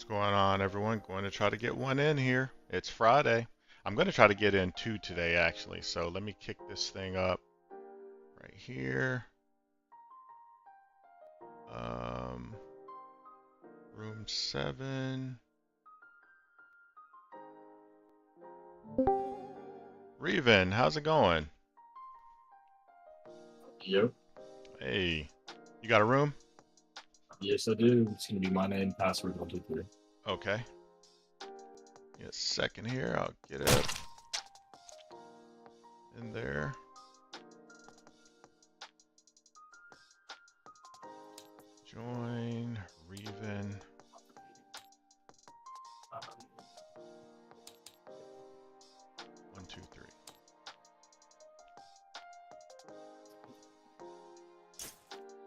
going on, everyone? Going to try to get one in here. It's Friday. I'm going to try to get in two today, actually. So let me kick this thing up right here. Um, room 7. Reven, how's it going? Yep. Hey, you got a room? Yes, I do. It's gonna be my name, password 123. Okay. Give me a second here. I'll get it in there. Join Reven. 1, 2, 3.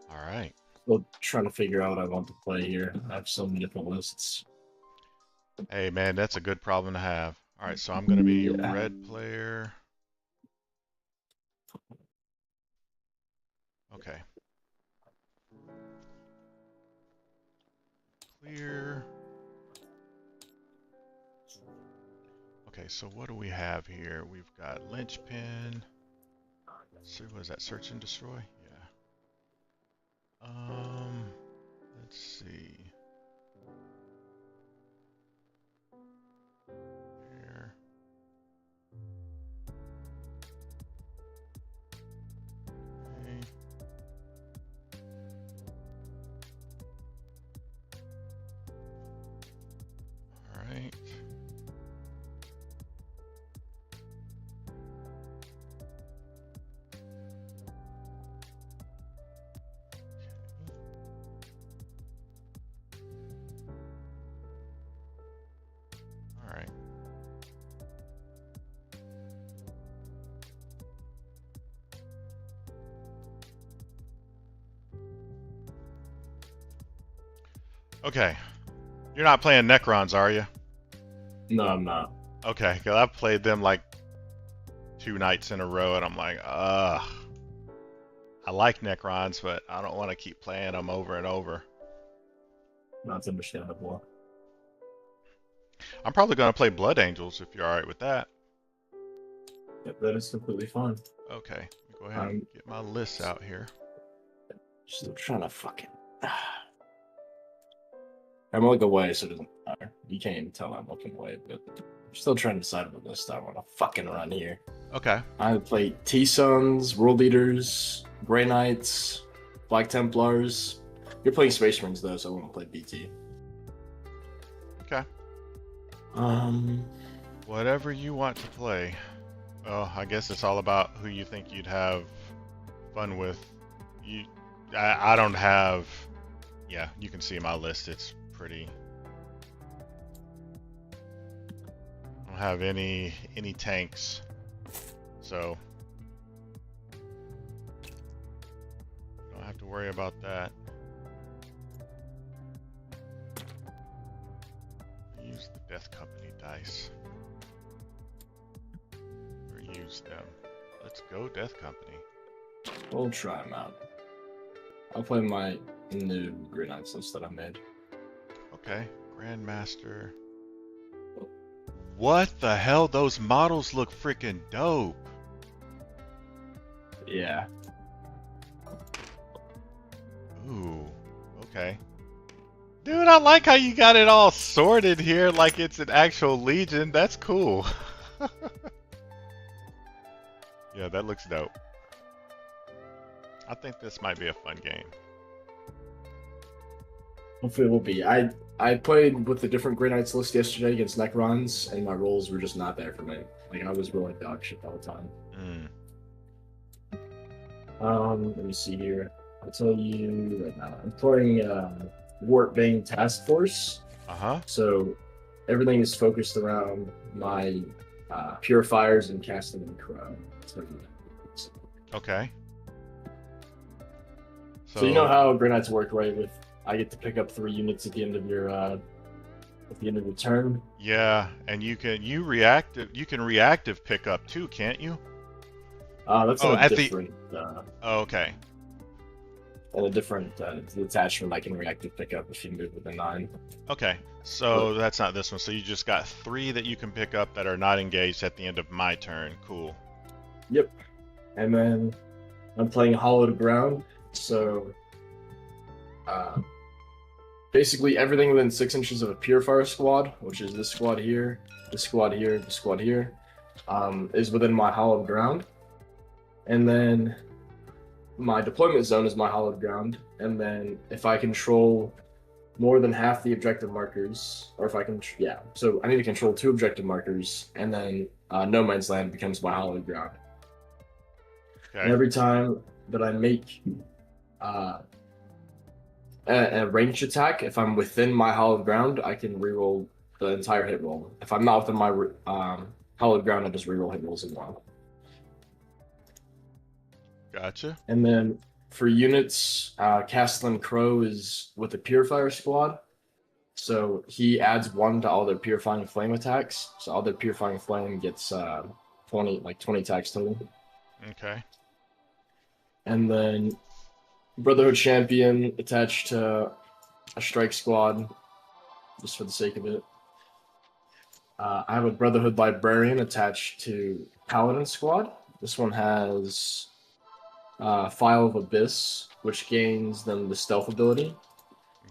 All right. Still trying to figure out what I want to play here. I have so many different lists. Hey man, that's a good problem to have. All right, so I'm gonna be Yeah. red player. Okay. Clear. Okay, so what do we have here? We've got linchpin. So what is that? Search and destroy? Yeah. Let's see. Here. Okay. All right. All right. Okay. You're not playing Necrons, are you? No, I'm not. Okay, because I've played them like 2 nights in a row, and I'm like, ugh. I like Necrons, but I don't want to keep playing them over and over. That's understandable. I'm probably going to play Blood Angels if you're alright with that. Yep, that is completely fine. Okay, let me go ahead and get my list out here. Still trying to fucking. I'm looking away, so it doesn't matter. You can't even tell I'm looking away, but I'm still trying to decide what list I want to fucking run here. Okay. I play T-Suns, World Eaters, Grey Knights, Black Templars. You're playing Space Marines though, so I won't play BT. Okay. Um, Whatever you want to play. Well, I guess it's all about who you think you'd have fun with. I don't have. Yeah, you can see my list. It's pretty. I don't have any tanks, so don't have to worry about that. Use the Death Company dice. Or use them. Let's go, Death Company. we'll try them out. I'll play my new Grey Knights list that I made. Okay, Grandmaster. What the hell? Those models look freaking dope. Yeah. Ooh, okay. Dude, I like how you got it all sorted here like it's an actual Legion. That's cool. Yeah, that looks dope. I think this might be a fun game. Hopefully it will be. I played with the different Grey Knights list yesterday against Necrons, and my rolls were just not there for me. Like, I was rolling dog shit all the time. Let me see here. I'll tell you right now. I'm playing Warpbane Task Force. Uh-huh. So everything is focused around my purifiers and casting and crow. Okay. So you know how Grey Knights work, right? With I get to pick up 3 units at the end of your turn. Yeah, and you can reactive pick up too, can't you? That's Oh, not at different. Oh, okay. and a different detachment I can reactive pick up if you move within 9. Okay, so that's not this one. So you just got 3 that you can pick up that are not engaged at the end of my turn. Cool. Yep. And then I'm playing Hollowed Ground, so basically everything within 6 inches of a Purifier squad, which is this squad here, this squad here, this squad here, is within my Hollowed Ground. And then my deployment zone is my Hollowed Ground. And then if I control more than half the objective markers, or if I can, yeah, so I need to control 2 objective markers, and then No Man's Land becomes my Hollowed Ground. Okay. And every time that I make a ranged attack, if I'm within my Hollowed Ground, I can reroll the entire hit roll. If I'm not within my Hollowed Ground, I just reroll hit rolls as well. Gotcha. And then for units, Castellan Crow is with the Purifier squad. So he adds 1 to all their Purifying Flame attacks. So all their Purifying Flame gets 20 attacks total. Okay. And then Brotherhood Champion attached to a Strike Squad, just for the sake of it. I have a Brotherhood Librarian attached to Paladin Squad. This one has File of Abyss, which gains them the stealth ability.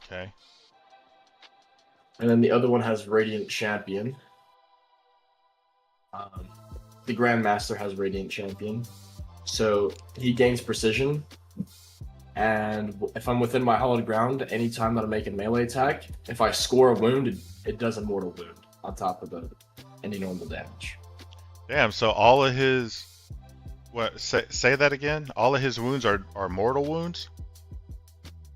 Okay. And then the other one has Radiant Champion. The Grandmaster has Radiant Champion. So he gains precision. And if I'm within my Hollowed Ground, anytime that I make a melee attack, if I score a wound, it does a mortal wound on top of any normal damage. Damn, so all of his... What? Say that again? All of his wounds are mortal wounds?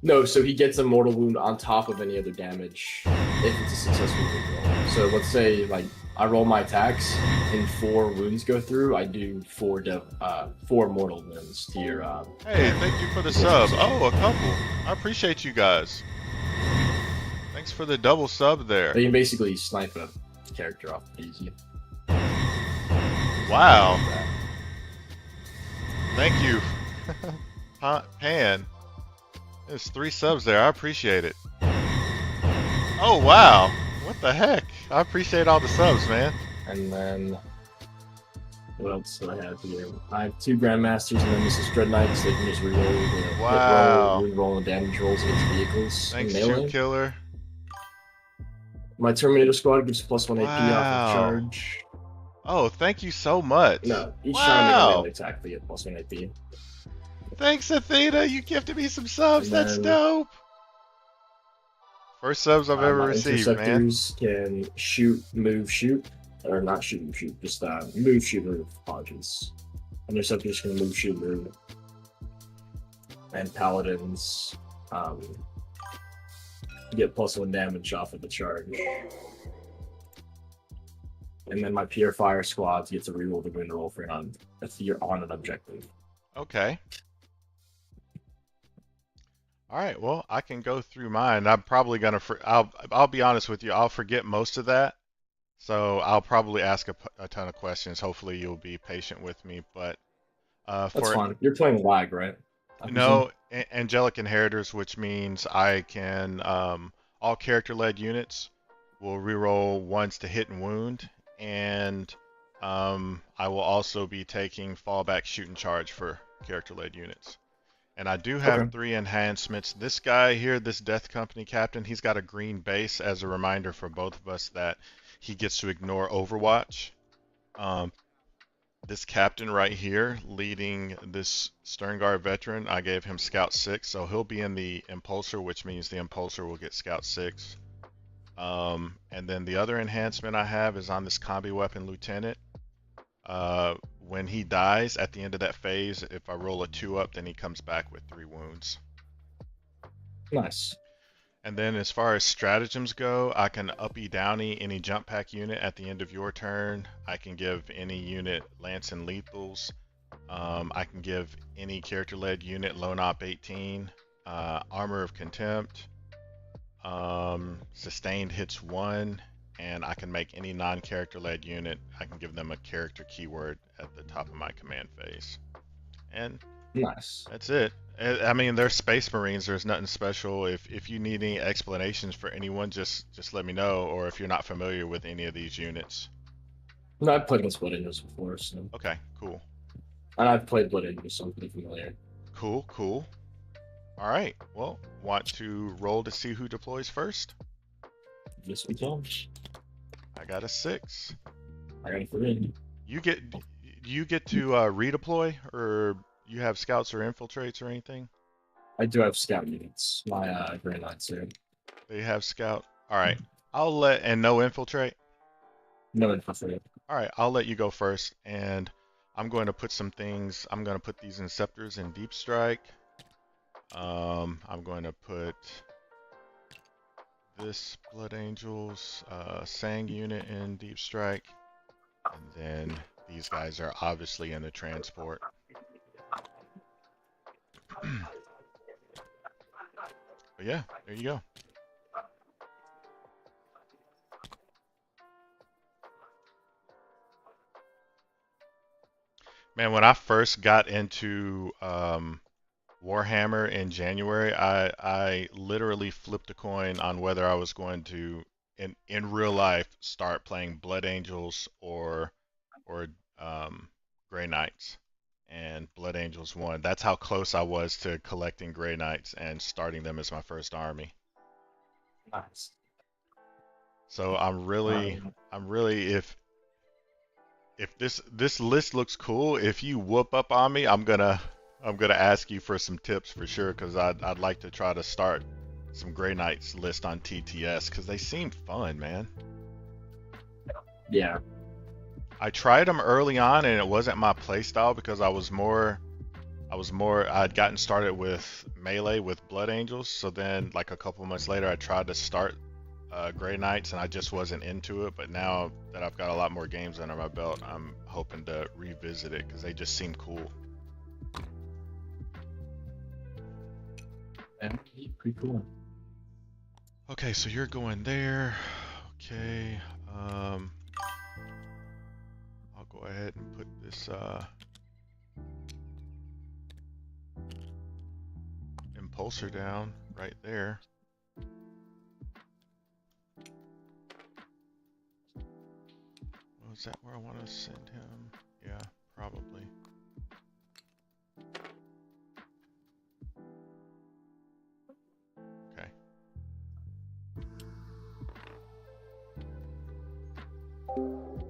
No, so he gets a mortal wound on top of any other damage if it's a successful wound roll. So let's say like I roll my attacks and 4 wounds go through, I do 4 mortal wounds to your Hey, thank you for the sub. Oh, a couple. I appreciate you guys. Thanks for the double sub there. So you can basically snipe a character off easy. Wow. Thank you. Pan. There's 3 subs there. I appreciate it. Oh, wow. What the heck? I appreciate all the subs, man. And then what else do I have here? I have 2 Grandmasters and then this is Dread Knights. They can just reroll the hit roll, wound roll, and damage rolls against vehicles. Thanks, Shoot Killer. My Terminator squad gives +1 AP off of charge. Oh, thank you so much. No, each time I make a melee attack, they get +1 AP. Thanks, Athena. You gifted me some subs. That's dope. First subs I've ever received, man. Interceptors can shoot, move, shoot. Or not shoot, move, shoot. Just move, shoot, move. Apologies. Interceptors can move, shoot, move. And Paladins get +1 damage off of the charge. And then my Purifier squads get to reroll the wound roll if you're on an objective. Okay. All right. Well, I can go through mine. I'm probably gonna. I'll be honest with you. I'll forget most of that. So I'll probably ask a ton of questions. Hopefully you'll be patient with me. But that's fine. You're playing lag, right? No, Angelic Inheritors, which means I can all character-led units will reroll once to hit and wound. And I will also be taking fallback, shoot, and charge for character-led units. And I do have 3 enhancements. This guy here, this Death Company captain, he's got a green base as a reminder for both of us that he gets to ignore Overwatch. This captain right here, leading this Sternguard veteran, I gave him Scout 6, so he'll be in the Impulsor, which means the Impulsor will get Scout 6. And then the other enhancement I have is on this Combi Weapon Lieutenant. When he dies at the end of that phase, if I roll a 2 up, then he comes back with 3 wounds. Nice. And then as far as stratagems go, I can uppy downy any jump pack unit at the end of your turn. I can give any unit lance and lethals. I can give any character-led unit lone op 18, armor of contempt, sustained hits 1, and I can make any non-character led unit, I can give them a character keyword at the top of my command phase. And Nice. That's it. I mean, they're Space Marines. There's nothing special. If you need any explanations for anyone, just let me know. Or if you're not familiar with any of these units. No, I've played with Blood Angels before, so Okay, cool. and I've played Blood Angels, so I'm pretty familiar. Cool, cool. All right. Well, want to roll to see who deploys first? Yes, we can. I got a 6. I got it for in. You get to redeploy, or you have scouts or infiltrates or anything? I do have scout units. My Grey Knights here. They have scout. All right. I'll let and no infiltrate. No infiltrate. All right. I'll let you go first, and I'm going to put some things. I'm going to put these Inceptors in deep strike. I'm going to put this Blood Angels Sang unit in deep strike, and then these guys are obviously in the transport. But yeah, there you go. Man, when I first got into Warhammer in January, I literally flipped a coin on whether I was going to in real life start playing Blood Angels or Grey Knights, and Blood Angels won. That's how close I was to collecting Grey Knights and starting them as my first army. Nice. So I'm really if this list looks cool, if you whoop up on me, I'm gonna ask you for some tips for sure, because I'd like to try to start some Grey Knights list on TTS because they seem fun, man. Yeah. I tried them early on and it wasn't my playstyle because I'd gotten started with melee with Blood Angels, so then like a couple months later I tried to start Grey Knights and I just wasn't into it. But now that I've got a lot more games under my belt, I'm hoping to revisit it because they just seem cool. Yeah, pretty cool. Okay, so you're going there. Okay, I'll go ahead and put this impulsor down right there. Oh, is that where I want to send him? Yeah, probably. Okay.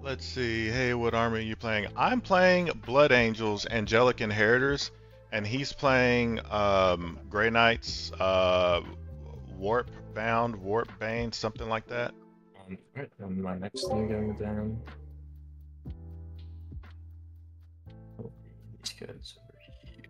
Let's see. Hey, what army are you playing? I'm playing Blood Angels, Angelic Inheritors, and he's playing Grey Knights, Warpbane, something like that. Right, and my next thing going down. Oh, these guys over here.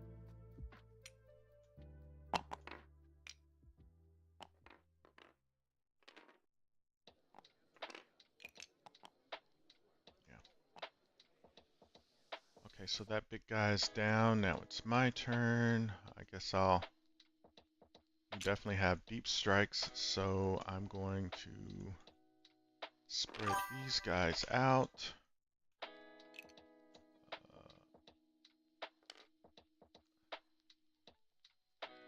Okay, so that big guy's down. Now it's my turn. I guess I'll definitely have deep strikes, so I'm going to spread these guys out.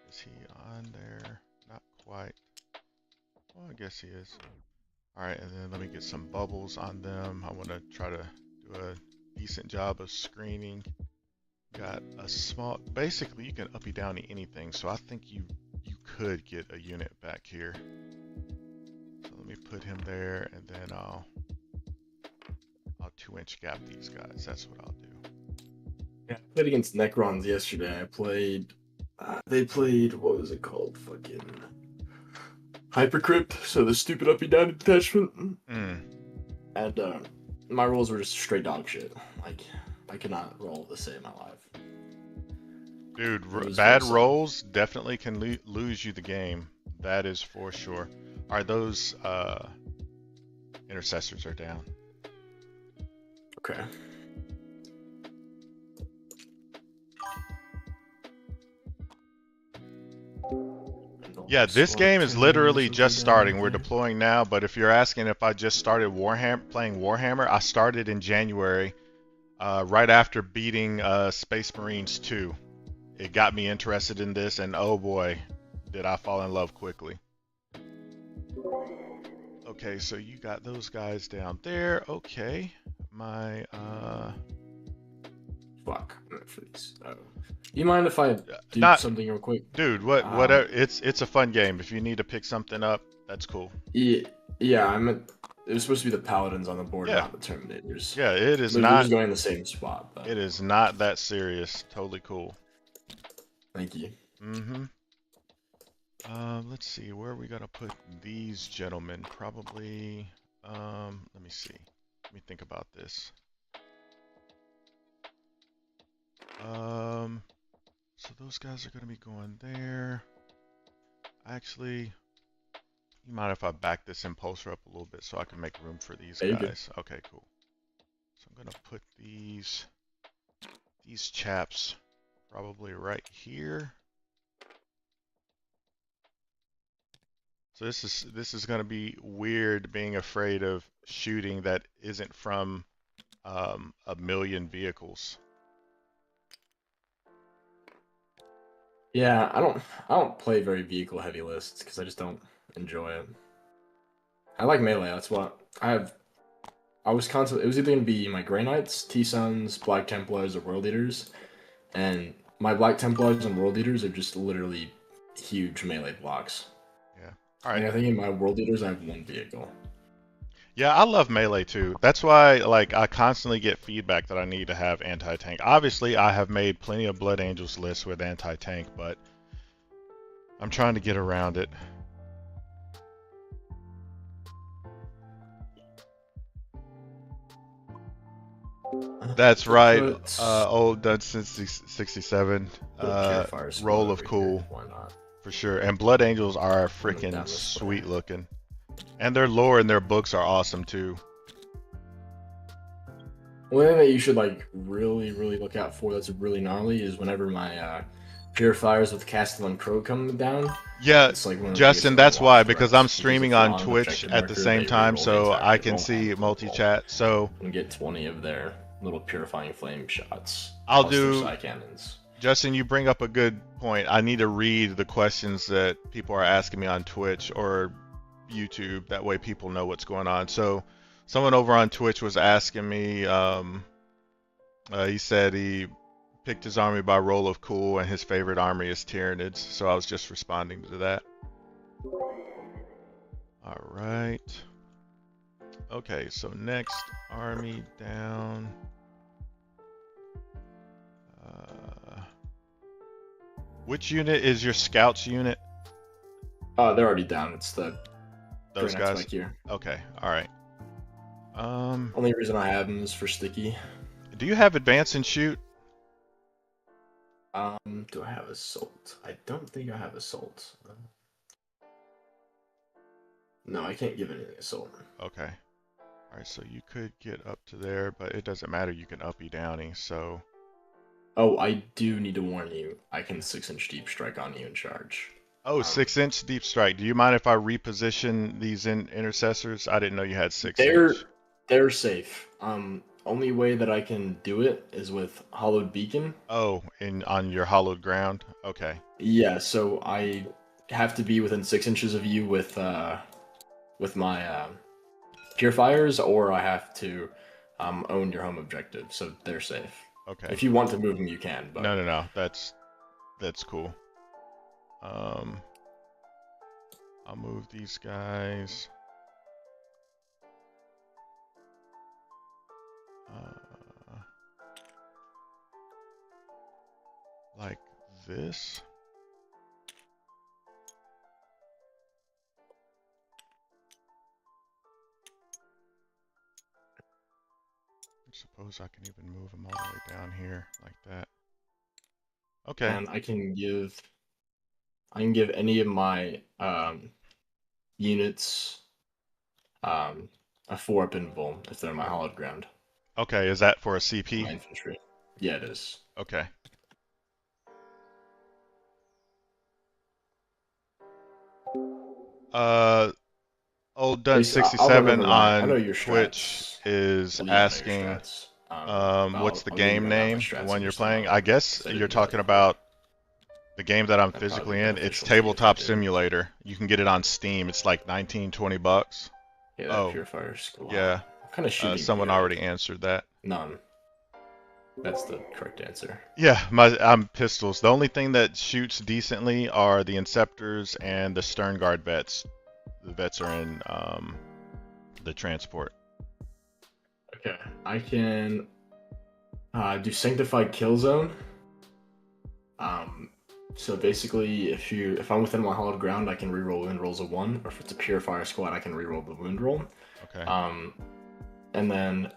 Is he on there? Not quite. Well, I guess he is. Alright, and then let me get some bubbles on them. I want to try to do a decent job of screening. Got a small... Basically, you can uppy downy anything, so I think you could get a unit back here. So let me put him there, and then I'll 2-inch gap these guys. That's what I'll do. Yeah, I played against Necrons yesterday. I played... they played... What was it called? Fucking... Hypercrypt, so the stupid uppy down detachment. And my rolls were just straight dog shit. Like, I cannot roll to save my life. Dude, bad rolls definitely can lose you the game. That is for sure. Alright, those intercessors are down. Okay. Yeah, this game is literally just starting. We're deploying now, but if you're asking if I just started playing Warhammer, I started in January, right after beating Space Marines 2. it got me interested in this, and oh boy, did I fall in love quickly. Okay, so you got those guys down there. Okay, my Fuck. Please. You mind if I do not something real quick? dude. Whatever. It's a fun game. If you need to pick something up, that's cool. Yeah, it was supposed to be the paladins on the board, Yeah. not the terminators. Yeah, it is They're not. just going in the same spot. But It is not that serious. Totally cool. thank you. Mm-hmm. Let's see, where are we gonna put these gentlemen? Probably, let me see. Let me think about this. So those guys are gonna be going there. Actually, you mind if I back this impulsor up a little bit so I can make room for these There you go. guys? Okay, cool. So I'm gonna put these chaps probably right here. So this is going to be weird, being afraid of shooting that isn't from a million vehicles. Yeah, I don't play very vehicle heavy lists because I just don't enjoy it. I like melee. That's what I was constantly. It was either gonna be my Grey Knights, T-Suns, Black Templars, or World Eaters, and my Black Templars and World Eaters are just literally huge melee blocks. Yeah. All right. And I think in my World Eaters I have one vehicle. Yeah, I love melee too. That's why, like, I constantly get feedback that I need to have anti-tank. Obviously, I have made plenty of Blood Angels lists with anti-tank, but I'm trying to get around it. That's right. Old Dutch 67. Roll of Cool. Why not? For sure. And Blood Angels are freaking sweet looking. And their lore and their books are awesome too. One thing that you should like really look out for that's really gnarly is whenever my purifiers with Castellan Crow come down. Yeah, it's like Justin, that's why, because I'm streaming on Twitch at the same time, so I can see multi-chat. So and get 20 of their little purifying flame shots. I'll do. Side cannons. Justin, you bring up a good point. I need to read the questions that people are asking me on Twitch or YouTube. That way people know what's going on. So someone over on Twitch was asking me, he said he picked his army by roll of cool and his favorite army is Tyranids. So I was just responding to that. All right. Okay, so next army down. Which unit is your scouts unit? They're already down. It's those guys back here. Okay, all right. Only reason I have them is for sticky. Do you have advance and shoot? Do I have assault? I don't think I have assault. No, I can't give anything assault. Okay. All right, so you could get up to there, but it doesn't matter. You can uppy downy. So. Oh, I do need to warn you. I can 6-inch deep strike on you and charge. Oh, 6-inch deep strike. Do you mind if I reposition these intercessors? I didn't know you had 6-inch. They're safe. Only way that I can do it is with hollowed beacon. Oh, on your hollowed ground. Okay. Yeah, so I have to be within 6 inches of you with my purifiers, or I have to own your home objective. So they're safe. Okay. If you want to move them, you can. But No. That's cool. I'll move these guys. Like this. I suppose I can even move them all the way down here like that. Okay. And I can give any of my units a 4-up invul if they're in my hollowed ground. Okay, is that for a CP? My infantry. Yeah, it is. Okay. Old Dun 67 on Twitch is asking, what's the game name, the one you're playing? I guess you're talking about The game that I'm That'd probably physically be in, it's beneficial to you if I Tabletop did. Simulator. You can get it on Steam. It's like 19, 20 bucks. Yeah, that Oh, Purifier Squad. yeah. What kind of shooting do Someone you have? already answered that. None. That's the correct answer. Yeah, I'm pistols. The only thing that shoots decently are the Inceptors and the Stern Guard vets. The vets are in the transport. Okay, I can do Sanctified Kill Zone. So basically, if I'm within my hollowed ground, I can reroll wound rolls of 1, or if it's a Purifier Squad, I can reroll the wound roll. Okay. And then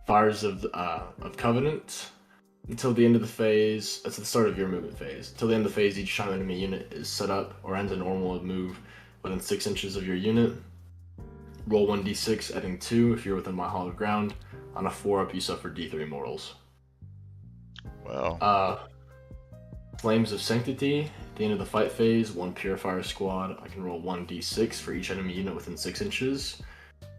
Fires of Covenant. Until the end of the phase, that's the start of your movement phase. Until the end of the phase, each time an enemy unit is set up or ends a normal move within 6 inches of your unit, roll 1d6, adding 2 if you're within my hollowed ground. On a 4-up, you suffer d3 mortals. Well. Flames of Sanctity. At the end of the fight phase, 1 Purifier Squad, I can roll 1d6 for each enemy unit within 6 inches.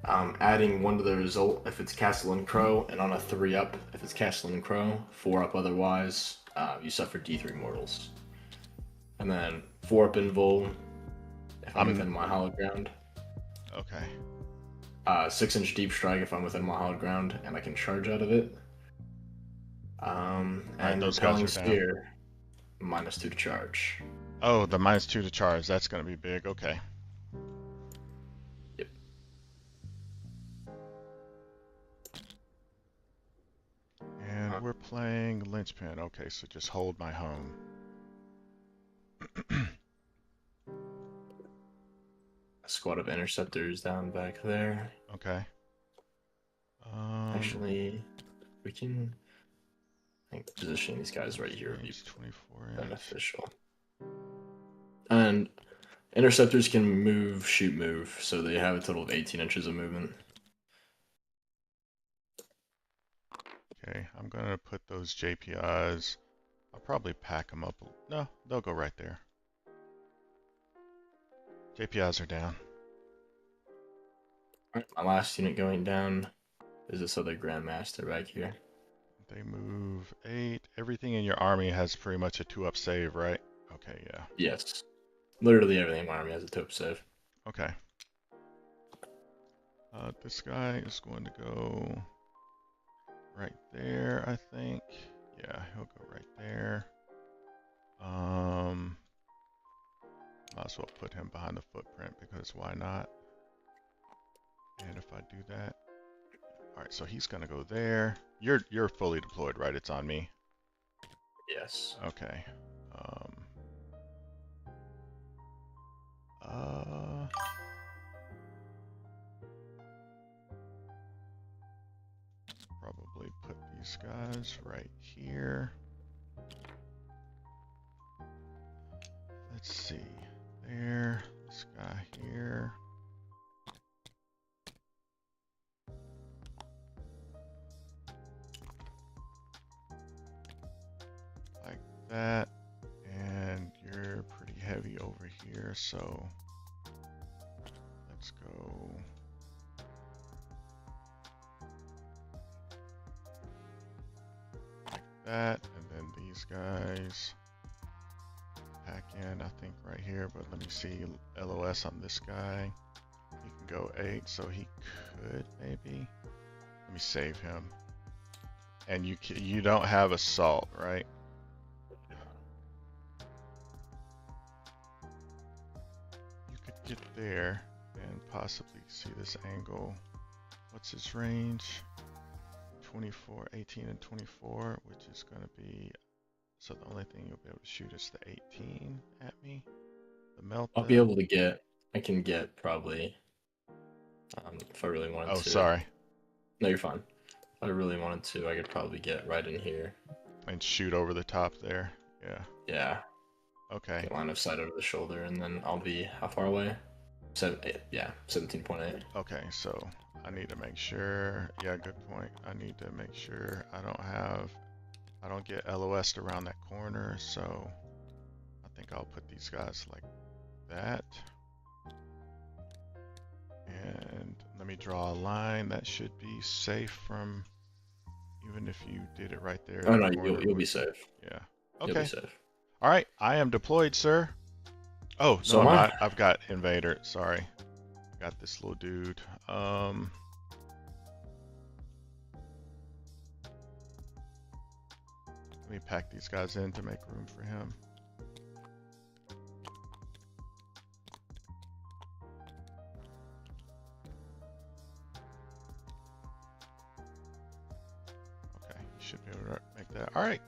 Adding 1 to the result if it's Castle and Crow, and on a 3-up if it's Castle and Crow, 4-up otherwise, you suffer d3 mortals. And then 4-up Invul if I'm within my hollowed ground. Okay. 6-inch Deep Strike if I'm within my hollowed ground and I can charge out of it. And those Repelling guys are down. Spear, -2 to charge. Oh, the -2 to charge. That's going to be big. Okay. Yep. And we're playing Linchpin. Okay, so just hold my home. A squad of Interceptors down back there. Okay. Actually, we can, I think, positioning these guys right here would be 24 beneficial. And Interceptors can move, shoot, move, so they have a total of 18 inches of movement. Okay, I'm going to put those JPIs. I'll probably pack them up. No, they'll go right there. JPIs are down. Alright, my last unit going down is this other Grandmaster back here. They move 8. Everything in your army has pretty much a 2-up save, right? Okay, yeah. Yes. Literally everything in my army has a 2-up save. Okay. This guy is going to go right there, I think. Yeah, he'll go right there. Might as well put him behind the footprint because why not? And if I do that, all right. So he's gonna go there. You're fully deployed, right? It's on me. Yes. Okay. Probably put these guys right here. Let's see. There. This guy here. Like that. And you're pretty heavy over here, so let's go. Like that. And then these guys pack in, I think, right here, but let me see LOS on this guy. He can go 8, so he could maybe. Let me save him. And you don't have assault, right? You could get there and possibly see this angle. What's his range? 24, 18, and 24, which is going to be. So the only thing you'll be able to shoot is the 18 at me. The melt. I'll be able to get. I can get probably. If I really wanted to. Oh, sorry. No, you're fine. If I really wanted to, I could probably get right in here. And shoot over the top there. Yeah. Yeah. Okay. Get line of sight over the shoulder, and then I'll be how far away? 17.8. Okay, so I need to make sure. Yeah, good point. I need to make sure I don't get LOS'd around that corner, so I think I'll put these guys like that. And let me draw a line that should be safe from, even if you did it right there. Oh no, you'll be safe. Yeah. You'll Okay. be safe. All right, I am deployed, sir. Oh, no, So I'm am I. not. I've got Invader. Sorry. Got this little dude. Let me pack these guys in to make room for him. Okay, you should be able to make that. All right.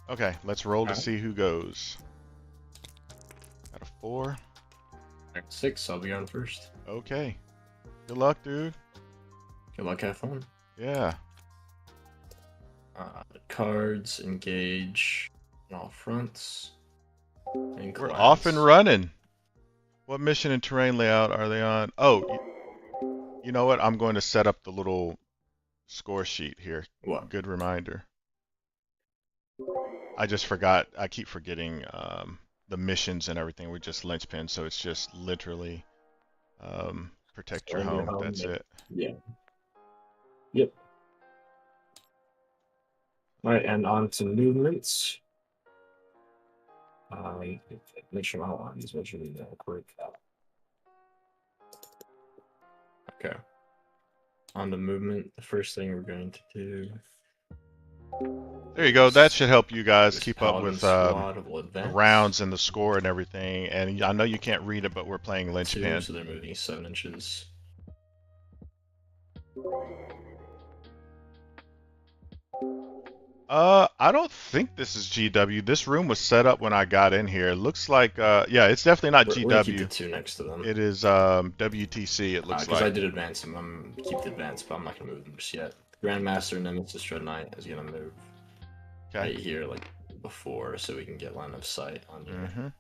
Okay, let's roll to see who goes. Got a 4. 6, I'll be on first. Okay. Good luck, dude. Good luck, have fun. Yeah. Cards, engage on all fronts. And We're clans. off and running. What mission and terrain layout are they on? Oh, you know what? I'm going to set up the little score sheet here. What? Good reminder. I just forgot. I keep forgetting the missions and everything. We're just linchpin, so it's just literally protect your home. That's it. Yeah. Yep. All right, and on to movements. Make sure my outline is visually quick. Okay. On to movement, the first thing we're going to do. There you go. That should help you guys This keep up Paladin with squad will the advance. rounds and the score and everything. And I know you can't read it, but we're playing linchpin. So they're moving 7 inches. I don't think this is GW. This room was set up when I got in here. It looks like, yeah, it's definitely not We're gonna keep GW. the 2 next to them. It is WTC, it looks Because like. I did advance them, I'm keep the advance, but I'm not gonna move them just yet. Grandmaster Nemesis Dread Knight is gonna move right here, like before, so we can get line of sight on here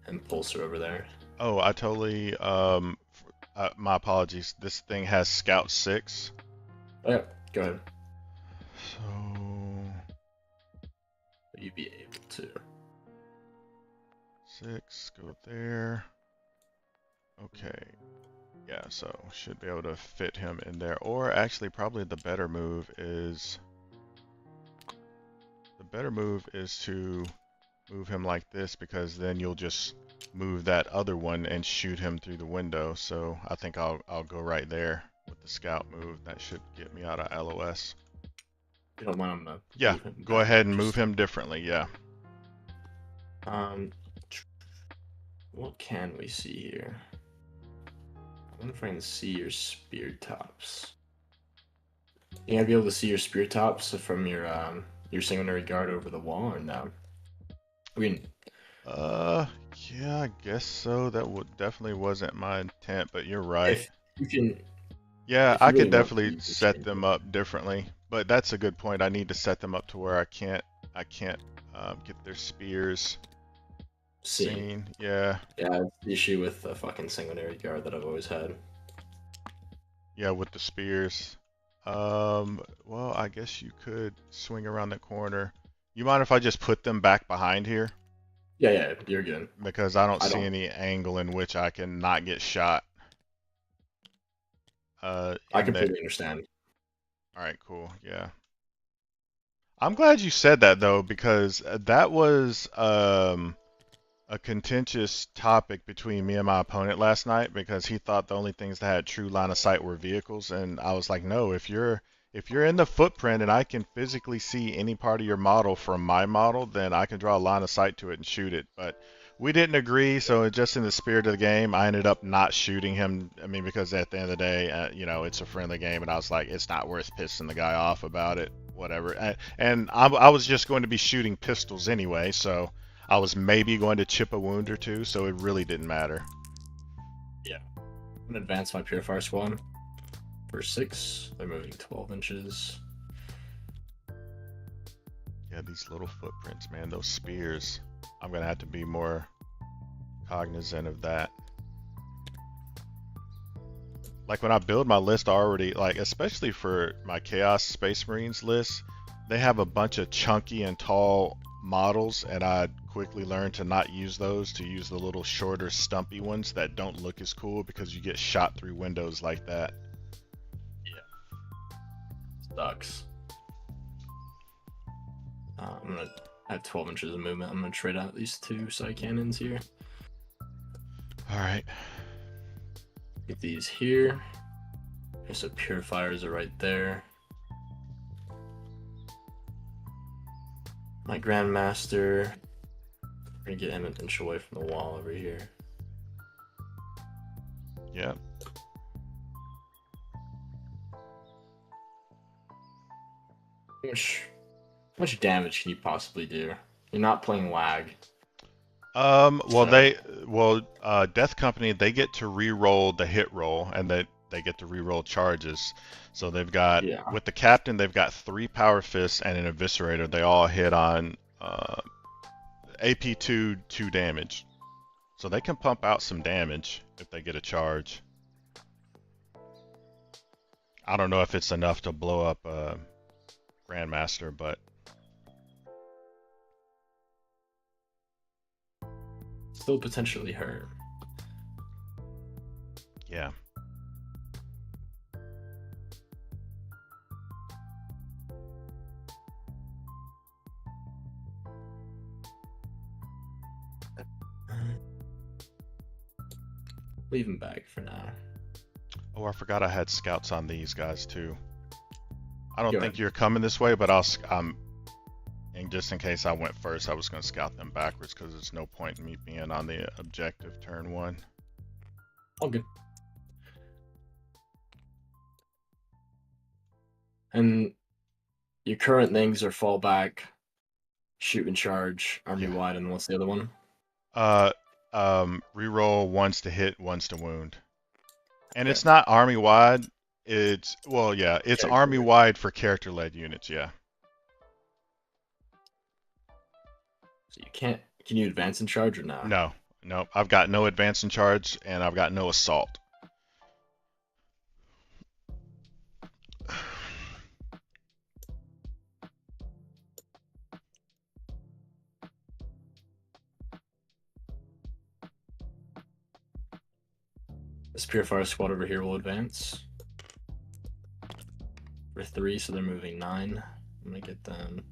and pulsar over there. Oh, I totally, my apologies. This thing has Scout 6. Oh, yeah, go ahead. So You'd be able to. 6, go there. Okay. Yeah, so should be able to fit him in there. Or actually, probably the better move is to move him like this, because then you'll just move that other one and shoot him through the window. So I think I'll go right there with the scout move. That should get me out of LOS. You don't want him to. Yeah, go ahead and move him differently. Yeah. What can we see here? I wonder if I can see your spear tops. You gonna be able to see your spear tops from your sanguinary guard over the wall, or no? I mean, yeah, I guess so. That definitely wasn't my intent, but you're right. If you can. Yeah, I could definitely set them up differently, but that's a good point. I need to set them up to where I can't get their spears seen. Yeah. Yeah, it's the issue with the fucking sanguinary guard that I've always had. Yeah, with the spears. Well, I guess you could swing around the corner. You mind if I just put them back behind here? Yeah, you're good. Because I don't see any angle in which I can not get shot. I completely understand. All right, cool. Yeah. I'm glad you said that though, because that was a contentious topic between me and my opponent last night, because he thought the only things that had true line of sight were vehicles, and I was like, no, if you're in the footprint and I can physically see any part of your model from my model, then I can draw a line of sight to it and shoot it. But we didn't agree, so just in the spirit of the game, I ended up not shooting him. I mean, because at the end of the day, you know, it's a friendly game, and I was like, it's not worth pissing the guy off about it, whatever. And I was just going to be shooting pistols anyway, so I was maybe going to chip a wound or two, so it really didn't matter. Yeah. I'm gonna advance my Purifier Squad for 6. They're moving 12 inches. Yeah, these little footprints, man, those spears. I'm gonna have to be more cognizant of that. Like when I build my list already, like especially for my Chaos Space Marines list, they have a bunch of chunky and tall models, and I quickly learned to not use those, to use the little shorter stumpy ones that don't look as cool, because you get shot through windows like that. Yeah. Sucks. I'm gonna have 12 inches of movement. I'm gonna trade out these 2 side cannons here. All right. Get these here. There's some purifiers are right there. My Grandmaster. I'm gonna get him an inch away from the wall over here. Yep. How much damage can you possibly do? You're not playing WAG. Well, So- Death Company, they get to re-roll the hit roll, and they get to re-roll charges. So they've got, Yeah. with the captain, they've got 3 power fists and an eviscerator. They all hit on AP2 2 damage. So they can pump out some damage if they get a charge. I don't know if it's enough to blow up Grandmaster, but Still potentially hurt. yeah. Leave him back for now. Oh, I forgot I had scouts on these guys too. I don't Go think ahead. you're coming this way, but and just in case I went first, I was going to scout them backwards because there's no point in me being on the objective turn 1. All good. And your current things are fall back, shoot and charge, army wide, and what's the other one? Reroll ones to hit, ones to wound. And it's not army wide. It's it's army wide for character led units. Yeah. So you can't. Can you advance and charge or not? No. I've got no advance and charge, and I've got no assault. This Purifier squad over here will advance. For 3, so they're moving 9. I'm gonna get them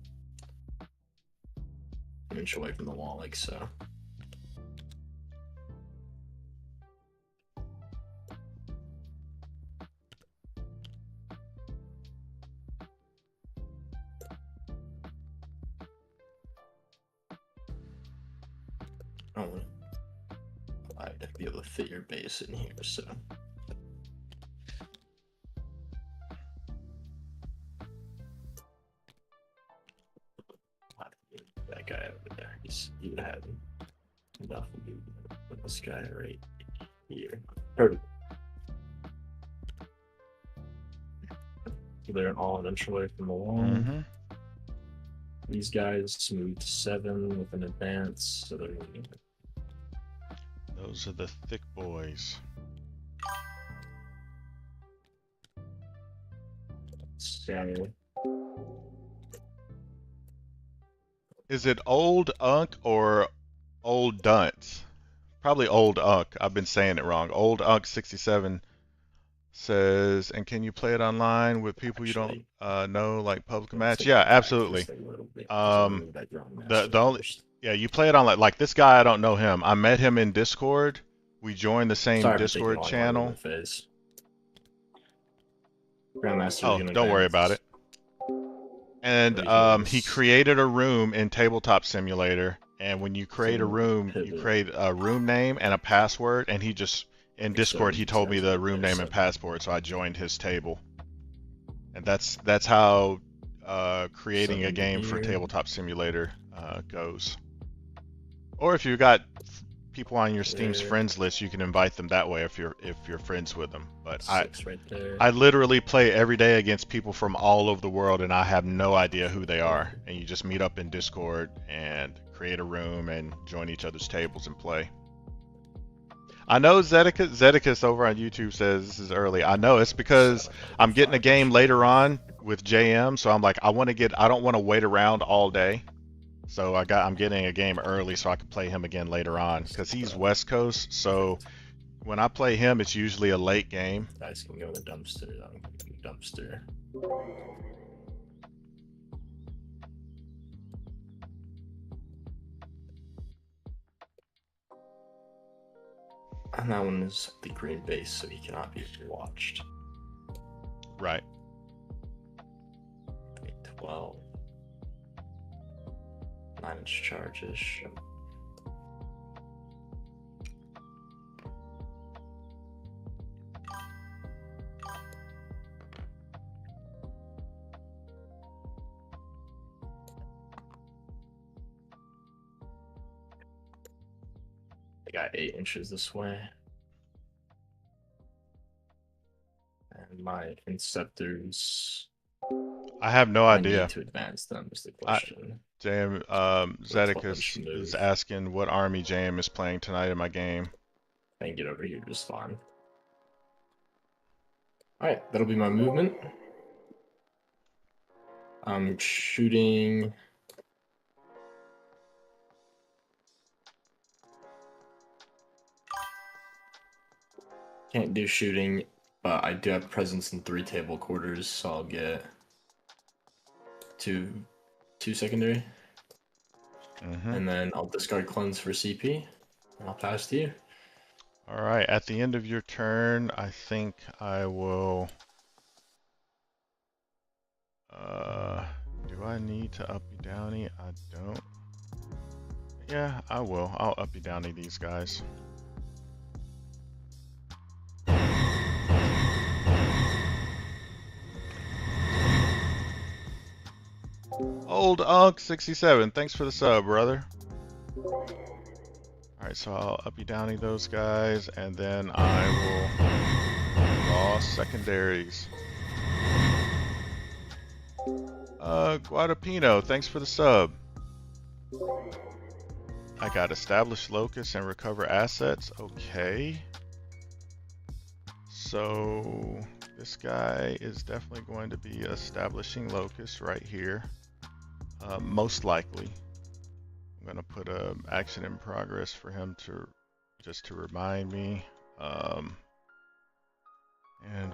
an inch away from the wall, like so. I'd be able to fit your base in here, so. That guy over there, he would have enough to do with this guy right here. Perfect. They're all an inch away from the wall. Mm-hmm. These guys moved 7 with an advance, so they're moving. Those are the thick boys. So, Is it old Unk or old Dunce? Probably old Unk. I've been saying it wrong. Old Unk 67 says, and can you play it online with people you don't know, like public match? Yeah, absolutely. The only you play it on like this guy. I don't know him. I met him in Discord. We joined the same Discord channel. Oh, don't worry about it. And he created a room in Tabletop Simulator. And when you create a room, you create a room name and a password. And he just in Discord, he told me the room name and password, so I joined his table. And that's how creating a game for Tabletop Simulator goes. Or if you've got people on your Steam's friends list, you can invite them that way if you're friends with them. But I literally play every day against people from all over the world, and I have no idea who they are. And you just meet up in Discord and create a room and join each other's tables and play. I know Zeticus over on YouTube says this is early. I know it's because I'm getting a game later on with JM, so I'm like I don't want to wait around all day. So I'm getting a game early so I can play him again later on because he's West Coast. So when I play him, it's usually a late game. Guys can go in the dumpster. Dumpster. And that one is the green base, so he cannot be watched. Right. 12. 9-inch charges. I got 8 inches this way. And my Inceptors. I have no I idea. need to advance them is the question. JM, Zeticus is asking what army JM is playing tonight in my game. I can get over here just fine. Alright, that'll be my movement. I'm shooting. Can't do shooting, but I do have presence in 3 table quarters, so I'll get two secondary. And then I'll discard cleanse for CP, and I'll pass to you. All right, at the end of your turn, I think I will... do I need to uppy downy? I don't. Yeah, I will. I'll uppy downy these guys. Old Unk 67, thanks for the sub, brother. Alright, so I'll uppy downy those guys, and then I will draw secondaries. Guadapino, thanks for the sub. I got establish locus and recover assets. Okay. So this guy is definitely going to be establishing locus right here. Most likely. I'm going to put a action in progress for him to just to remind me. And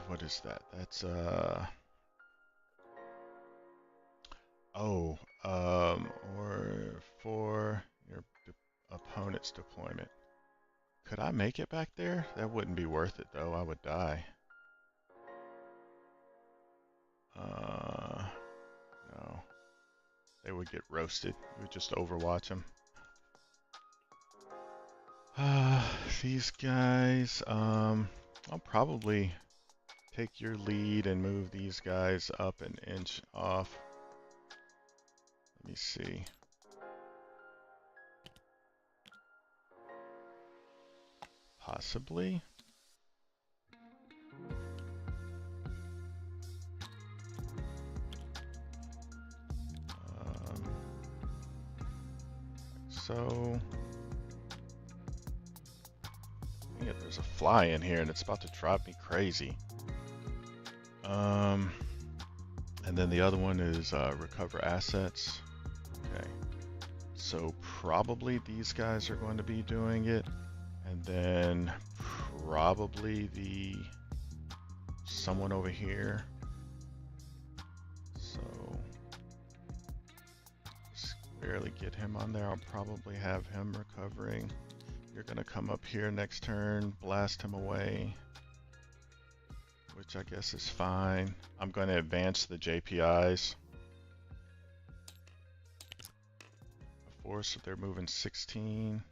what is that? That's or for your opponent's deployment. Could I make it back there? That wouldn't be worth it though. I would die. No. They would get roasted. You would just overwatch them. These guys, I'll probably take your lead and move these guys up an inch off. Let me see. Possibly. So, yeah, there's a fly in here and it's about to drive me crazy. And then the other one is recover assets. Okay, so probably these guys are going to be doing it, and then probably someone over here. So just barely get him on there. I'll probably have him recovering. You're gonna come up here next turn, blast him away, which I guess is fine. I'm going to advance the JPIs. So they're moving 16.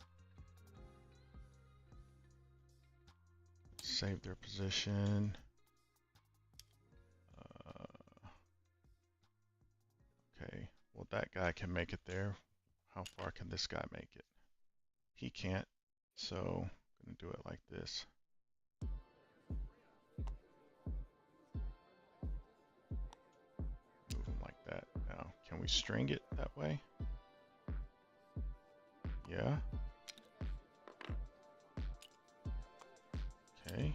Save their position. Okay, well that guy can make it there. How far can this guy make it? He can't, so I'm going to do it like this. Move him like that. Now, can we string it that way? Yeah. Okay.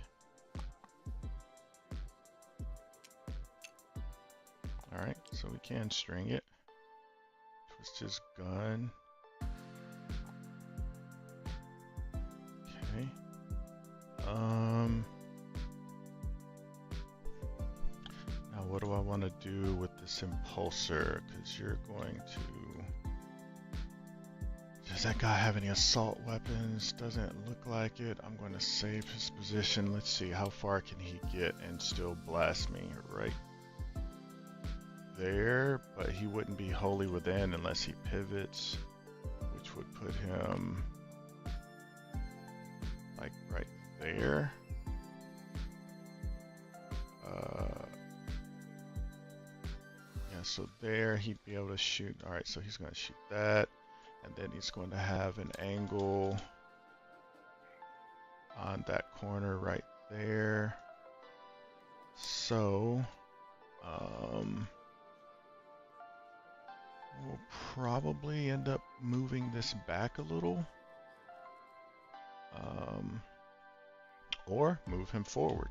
Alright, so we can string it. Twist his gun. Okay. Now what do I want to do with this impulsor? Because you're going to Does that guy have any assault weapons? Doesn't look like it. I'm going to save his position. Let's see, how far can he get and still blast me? Right there, but he wouldn't be wholly within unless he pivots, which would put him like right there. Yeah, so there he'd be able to shoot. All right, so he's going to shoot that, and then he's going to have an angle on that corner right there. So we'll probably end up moving this back a little, or move him forward.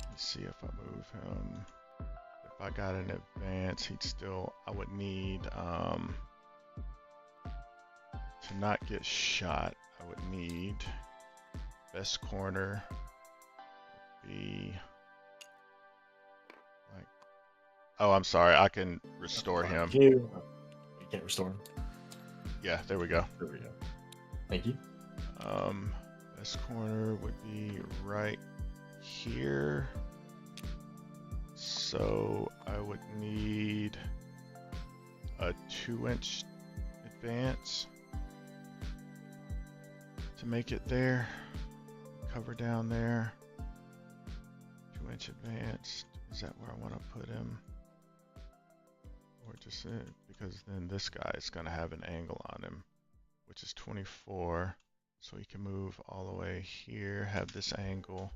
Let's see if I move him. If I got an advance, he'd still, I would need, to not get shot, I would need best corner would be like, oh, I'm sorry, I can restore him. You can't restore him. Yeah, there we go. There we go. Thank you. Best corner would be right here. So I would need a 2-inch advance to make it there. Cover down there. 2-inch advance. Is that where I want to put him? Or just it? Because then this guy is going to have an angle on him, which is 24. So he can move all the way here, have this angle.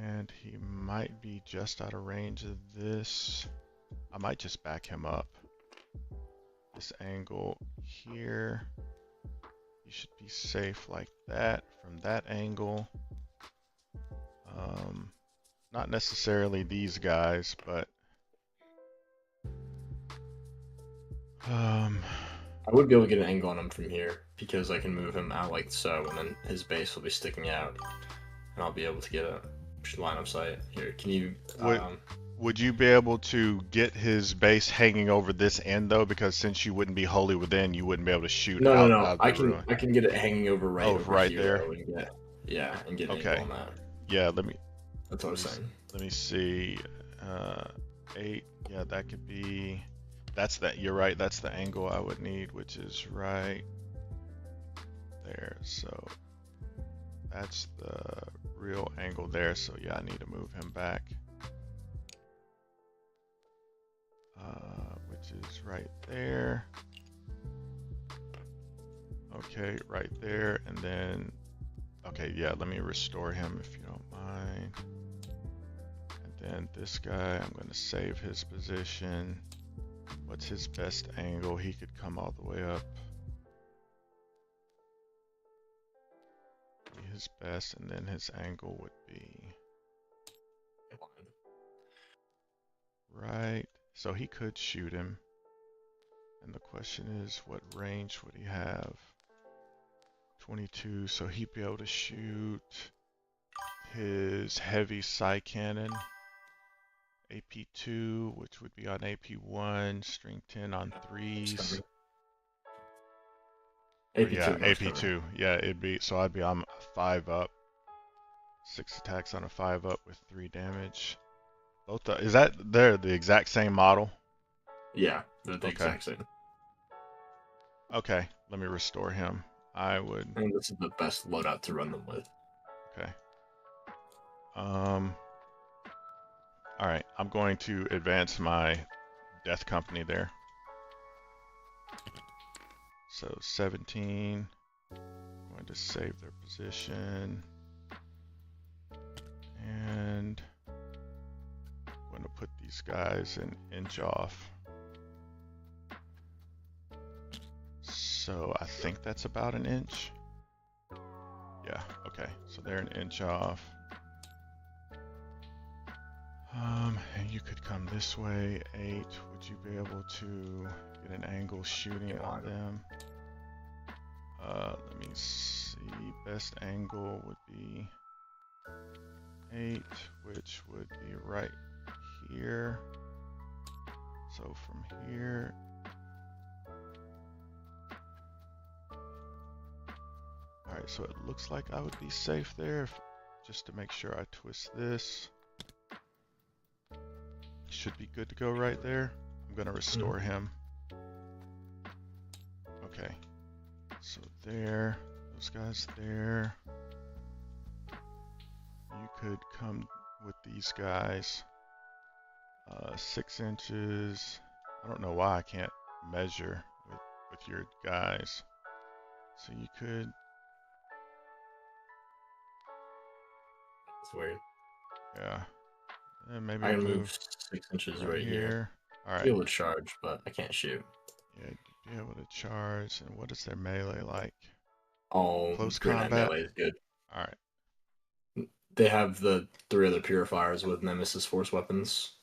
And he might be just out of range of this. I might just back him up. This angle here. He should be safe like that from that angle. Not necessarily these guys, but I would be able to get an angle on him from here because I can move him out like so, and then his base will be sticking out, and I'll be able to get a line of sight here. Can you? Would you be able to get his base hanging over this end though? Because since you wouldn't be wholly within, you wouldn't be able to shoot. No. I can get it hanging over right. Oh, right here, there. And get an angle on that. Yeah, That's what I was saying. Let me see. 8. Yeah, that could be. That's that. You're right. That's the angle I would need, which is right there. So that's the real angle there. So yeah, I need to move him back. Which is right there. Okay, right there, and then, okay, yeah, let me restore him if you don't mind. And then this guy, I'm going to save his position. What's his best angle? He could come all the way up. His best, and then his angle would be right. So he could shoot him. And the question is, what range would he have? 22, so he'd be able to shoot his heavy psi cannon. AP2, which would be on AP1, string 10 on 3s. AP2, yeah, AP2. Yeah, it'd be, so I'd be on 5 up. 6 attacks on a 5 up with 3 damage. Both is that they're the exact same model? Yeah, they're the exact same. Okay, let me restore him. I would. And this is the best loadout to run them with. Okay. All right, I'm going to advance my Death Company there. So 17. I'm going to save their position. And I'm going to put these guys an inch off. So I think that's about an inch. Yeah, okay, so they're an inch off. And you could come this way, 8. Would you be able to get an angle shooting on them? Let me see, best angle would be 8, which would be right here. So from here, all right, so it looks like I would be safe there just to make sure I twist this. Should be good to go right there. I'm gonna restore him. Okay, so there, those guys there. You could come with these guys. 6 inches. I don't know why I can't measure with your guys. So you could. It's weird. Yeah. And maybe I can move move 6 inches right here. All right. Be able to charge, but I can't shoot. Yeah, be able to charge. And what is their melee like? Close combat melee is good. All right. They have the 3 other purifiers with Nemesis Force weapons.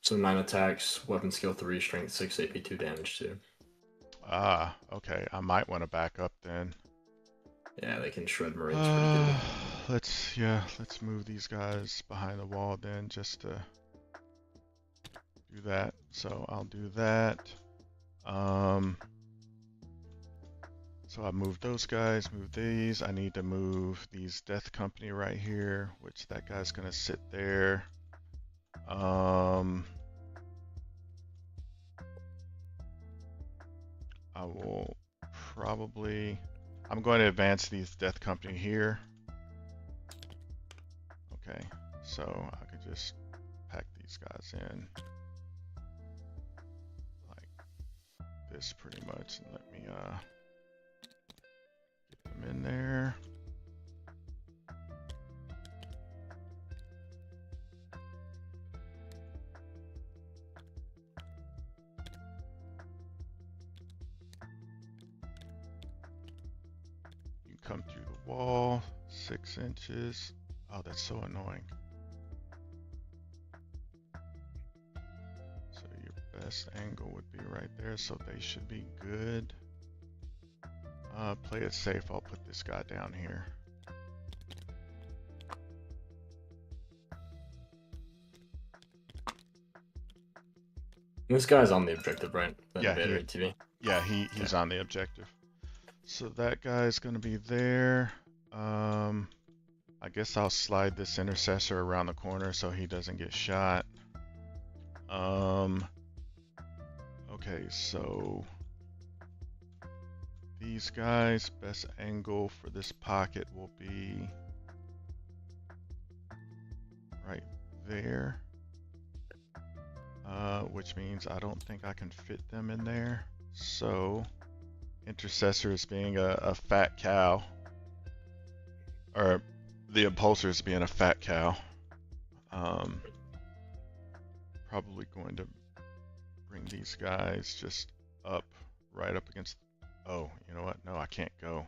So 9 attacks, weapon skill 3, strength 6, AP 2, damage 2. Ah, okay. I might want to back up then. Yeah, they can shred Marines pretty good. Let's move these guys behind the wall then, just to do that. So I'll do that. So I moved those guys, move these. I need to move these Death Company right here, which that guy's gonna sit there. I will probably, I'm going to advance these Death Company here. Okay, so I could just pack these guys in like this pretty much, and let me get them in there. You come through the wall, 6 inches. Oh, that's so annoying. So your best angle would be right there, so they should be good. Play it safe, I'll put this guy down here. This guy's on the objective, right? Yeah, TV. Yeah, he's on the objective. So that guy's gonna be there. I guess I'll slide this intercessor around the corner so he doesn't get shot. Okay, so these guys, best angle for this pocket will be right there. Which means I don't think I can fit them in there. So intercessor is being a fat cow, or the impulsor is being a fat cow. Probably going to bring these guys just up, right up against. Oh, you know what? No, I can't go.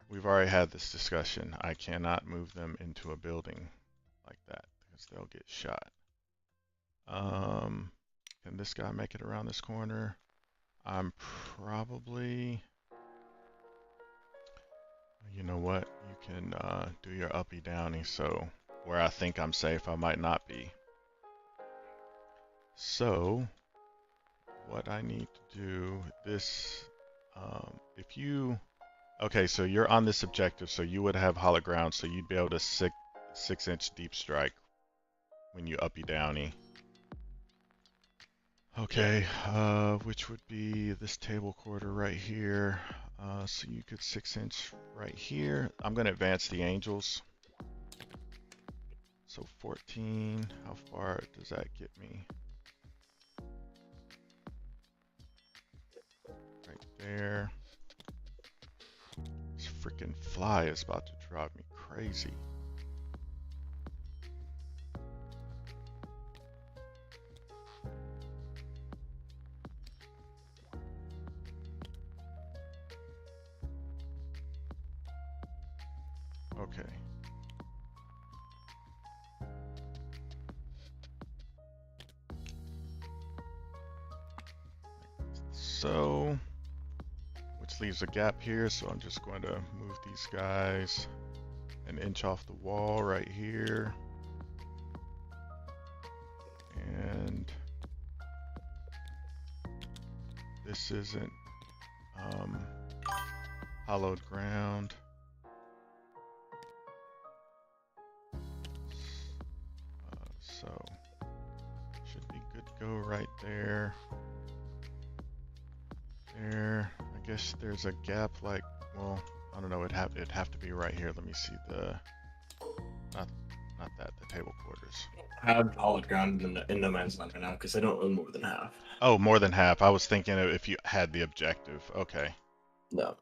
We've already had this discussion. I cannot move them into a building like that because they'll get shot. Can this guy make it around this corner? I'm probably. You know what? You can do your uppy downy. So where I think I'm safe, I might not be. So what I need to do this, if you, okay, so you're on this objective, so you would have hollow ground, so you'd be able to 6-inch deep strike when you uppy downy. Okay, which would be this table quarter right here. So you could 6-inch right here. I'm gonna advance the angels. So 14, how far does that get me? Right there. This freaking fly is about to drive me crazy. Okay. So, which leaves a gap here, so I'm just going to move these guys an inch off the wall right here. And this isn't hallowed ground. So should be good to go right there. There. I guess there's a gap like, well, I don't know, it'd have to be right here. Let me see the not that, the table quarters. I have hallowed ground in no man's land right now because I don't own more than half. Oh, more than half. I was thinking if you had the objective. Okay. No.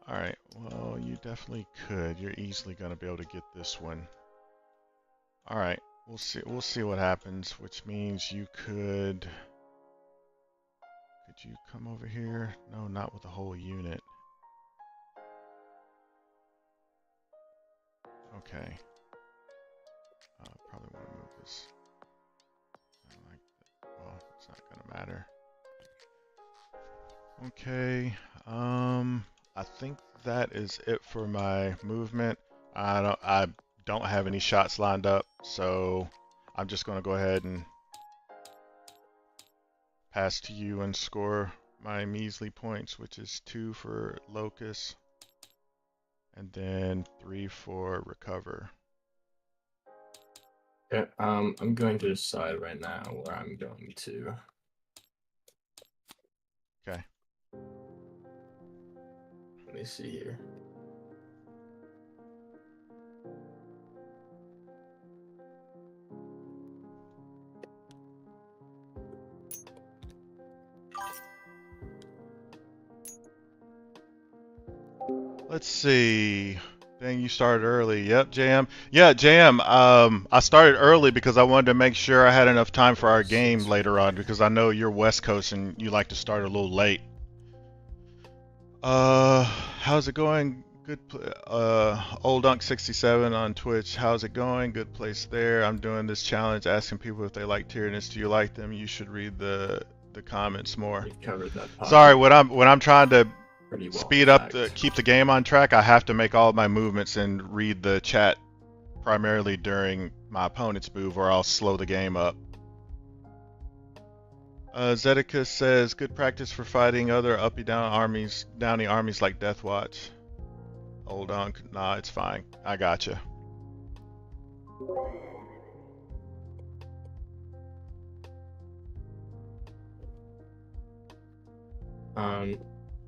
All right. Well, you definitely could. You're easily going to be able to get this one. All right. We'll see. We'll see what happens. Which means you could. Could you come over here? No, not with the whole unit. Okay. Probably want to move this. Like that. Well, it's not going to matter. Okay. I think that is it for my movement. I don't have any shots lined up, so I'm just going to go ahead and pass to you and score my measly points, which is 2 for Locust and then 3 for Recover. Okay, I'm going to decide right now where I'm going to. Okay. Let me see here. Let's see. Dang, you started early. Yep, JM. Yeah, JM. I started early because I wanted to make sure I had enough time for our game later on because I know you're West Coast and you like to start a little late. How's it going? Good. Old Dunk 67 on Twitch. How's it going? Good place there. I'm doing this challenge, asking people if they like Tyrannus. Do you like them? You should read the comments more. We've covered that. Sorry, when I'm trying to Pretty well, speed up keep the game on track, I have to make all of my movements and read the chat primarily during my opponent's move, or I'll slow the game up. Zedekus says, good practice for fighting other downy armies like Death Watch. Hold on, nah, it's fine. I gotcha.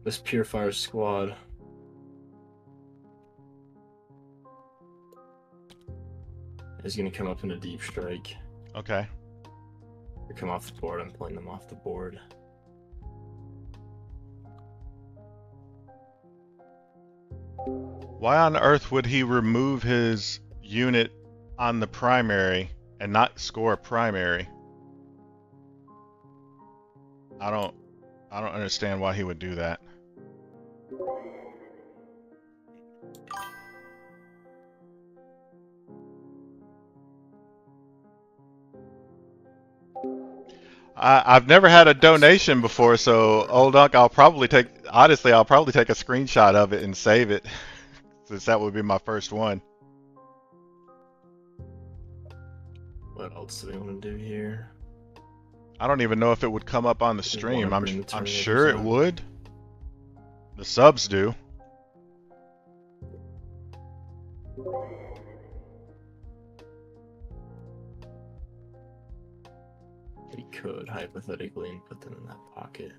This Purifier squad is going to come up in a deep strike. Okay. They come off the board. I'm pulling them off the board. Why on earth would he remove his unit on the primary and not score a primary? I don't understand why he would do that. I've never had a donation before, so Old Dunk, I'll probably take a screenshot of it and save it, since that would be my first one. What else do we want to do here? I don't even know if it would come up on the stream. I'm sure it would. The subs do. We could hypothetically and put them in that pocket.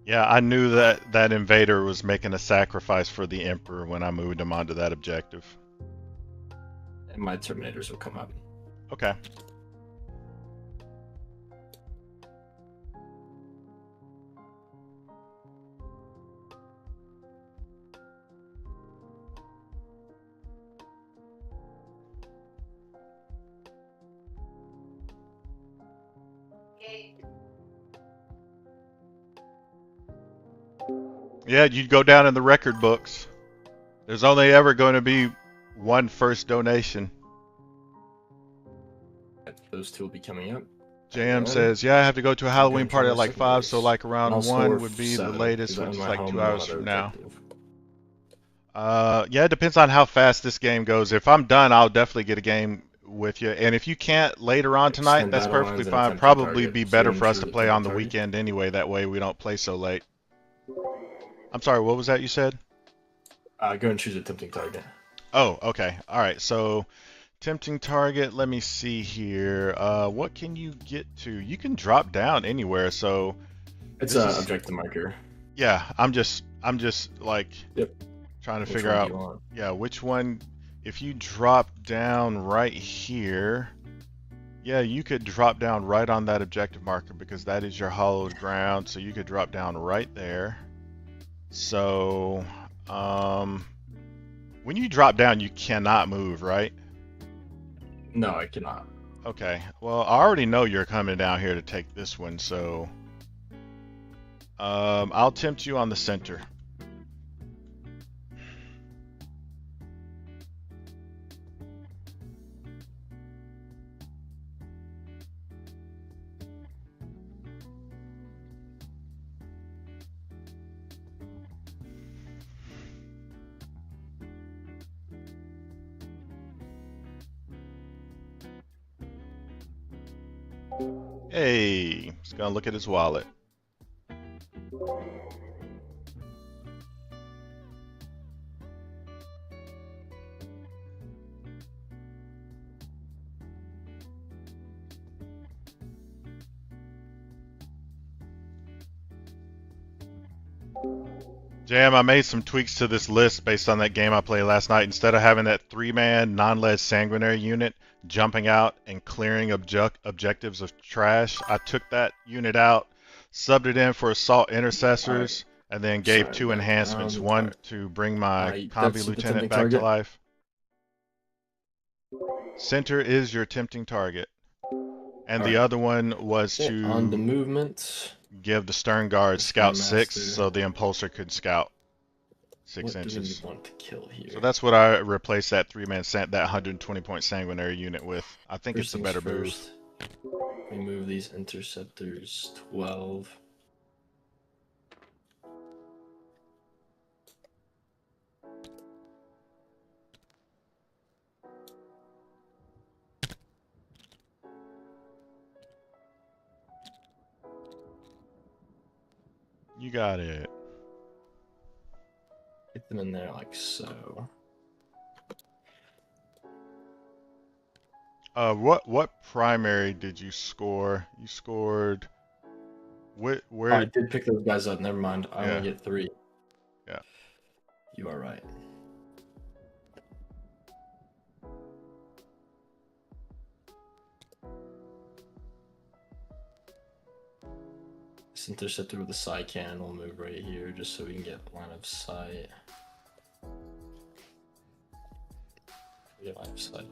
Yeah, I knew that invader was making a sacrifice for the Emperor when I moved him onto that objective. And my Terminators will come up. Okay. Yeah, you'd go down in the record books. There's only ever going to be one first donation. Those two will be coming up. JM says, yeah, I have to go to a Halloween party at like 5, so like around 1 would be the latest, which is like 2 hours from now. Yeah, it depends on how fast this game goes. If I'm done, I'll definitely get a game with you. And if you can't later on tonight, Spend that's battle perfectly lines and a fine. tempting Probably target. be So you're better gonna for us choose to a play tempting on the target? weekend anyway. That way we don't play so late. I'm sorry, what was that you said? Go and choose a tempting target. Oh, okay. All right. So tempting target, let me see here. What can you get to? You can drop down anywhere. So It's this a is, objective marker. yeah, I'm just like Yep. trying to Which figure one do out, you want? yeah, which one. If you drop down right here, yeah, you could drop down right on that objective marker because that is your hollowed ground. So you could drop down right there. So, when you drop down, you cannot move, right? No, I cannot. Okay. Well, I already know you're coming down here to take this one, so I'll tempt you on the center. Hey, he's gonna look at his wallet. Jam, I made some tweaks to this list based on that game I played last night. Instead of having that 3-man non-lead sanguinary unit jumping out and clearing objectives of trash, I took that unit out, subbed it in for assault intercessors, and then gave Sorry, 2 but, enhancements. One to bring my combi that's the lieutenant tempting back to target. life. Center is your tempting target. And the Alright. other one was On the to movement. give the stern guard The scout Stern 6 Master. so the impulsor could scout 6 What do we inches. want to kill here? So that's what I replaced that 3-man that 120 point sanguinary unit with. I think First it's a things better move. first, we move these interceptors 12. You got it. Get them in there like so. What primary did you score? You scored where I did pick those guys up. Never mind. I Yeah. only get 3. Yeah. You are right. This interceptor with a side cannon will move right here just so we can get line of sight. Get line of sight.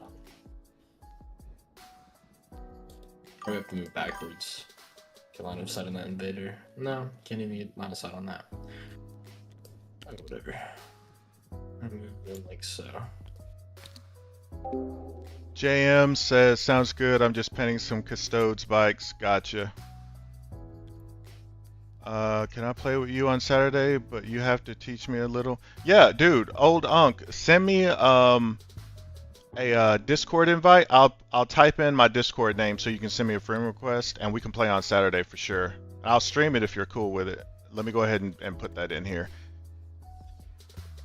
Or we have to move backwards. Get line of sight on that invader. No, can't even get line of sight on that. Oh, whatever. I move them like so. JM says sounds good. I'm just penning some custodes bikes. Gotcha. Can I play with you on Saturday? But you have to teach me a little. Yeah, dude. Old Unk, send me a Discord invite. I'll type in my Discord name so you can send me a friend request, and we can play on Saturday for sure. I'll stream it if you're cool with it. Let me go ahead and put that in here.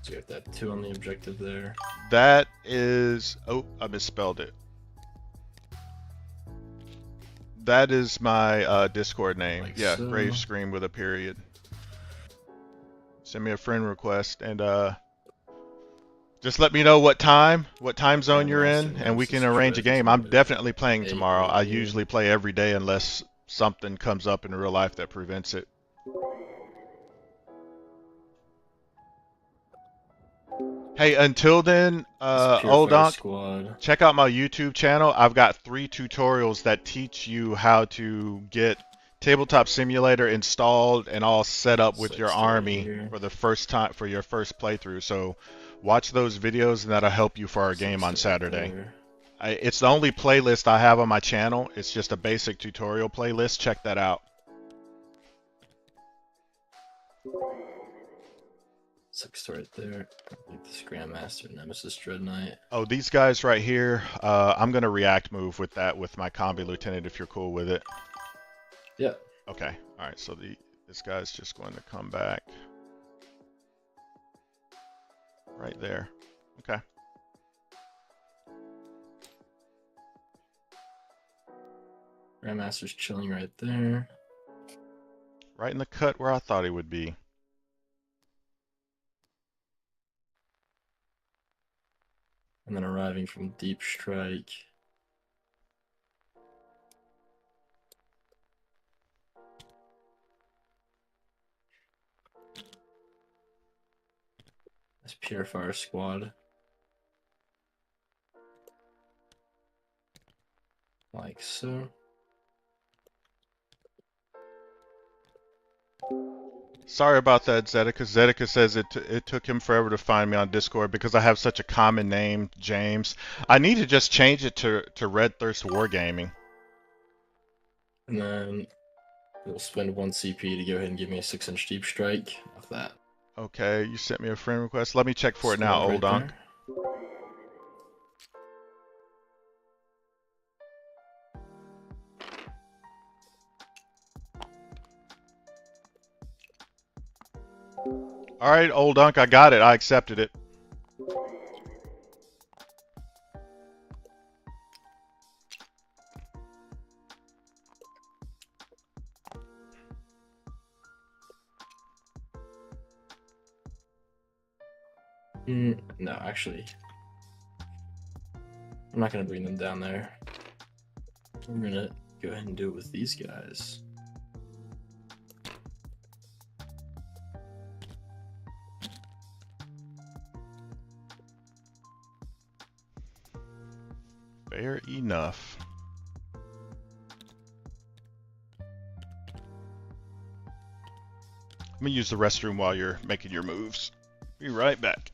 So you have that 2 on the objective there. That is. Oh, I misspelled it. That is my Discord name. Like yeah, so. Brave Scream with a period. Send me a friend request and just let me know what time zone you're in, and we can arrange a game. I'm definitely playing tomorrow. I usually play every day unless something comes up in real life that prevents it. Hey, until then, Old Donk, check out my YouTube channel. I've got 3 tutorials that teach you how to get Tabletop Simulator installed and all set up with your army for the first time, for your first playthrough. So watch those videos and that'll help you for our game on Saturday. It's the only playlist I have on my channel. It's just a basic tutorial playlist. Check that out. 6 right there. Like this Grandmaster Nemesis Dread Knight. Oh, these guys right here. I'm gonna react move with that with my combi lieutenant if you're cool with it. Yeah. Okay. All right. So this guy's just going to come back right there. Okay. Grandmaster's chilling right there. Right in the cut where I thought he would be. And then arriving from Deep Strike. This Purifier Squad. Like so. Sorry about that, Zedeca. Zedeca says it took him forever to find me on Discord because I have such a common name, James. I need to just change it to Red Thirst Wargaming. And then we'll spend 1 CP to go ahead and give me a 6-inch Deep Strike off that. Okay, you sent me a friend request. Let me check for it now, Squad old right Donk. there. All right, old Donk, I got it. I accepted it. No, actually, I'm not gonna bring them down there. We're gonna go ahead and do it with these guys. Fair enough. I'm gonna use the restroom while you're making your moves. Be right back.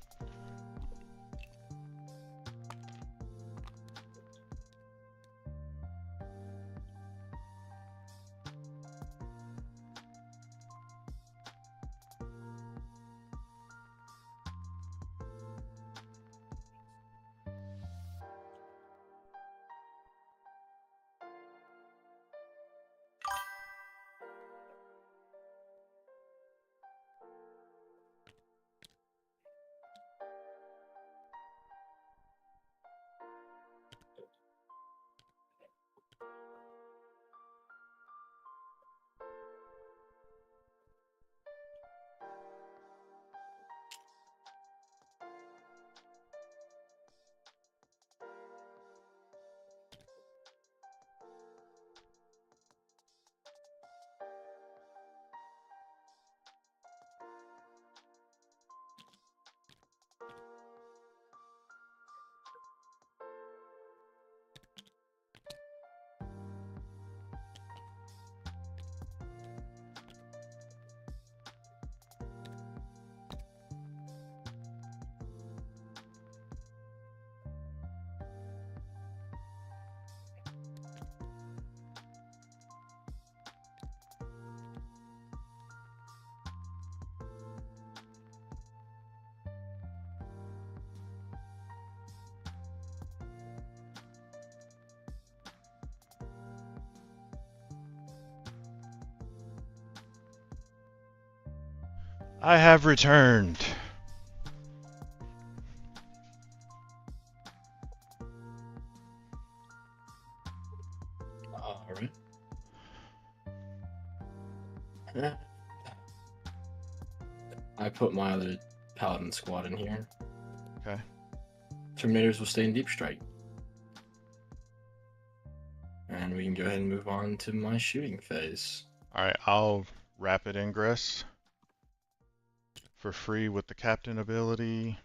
I have returned. Alright. I put my other Paladin squad in here. Okay. Terminators will stay in Deep Strike. And we can go ahead and move on to my shooting phase. All right, I'll rapid ingress for free with the captain ability.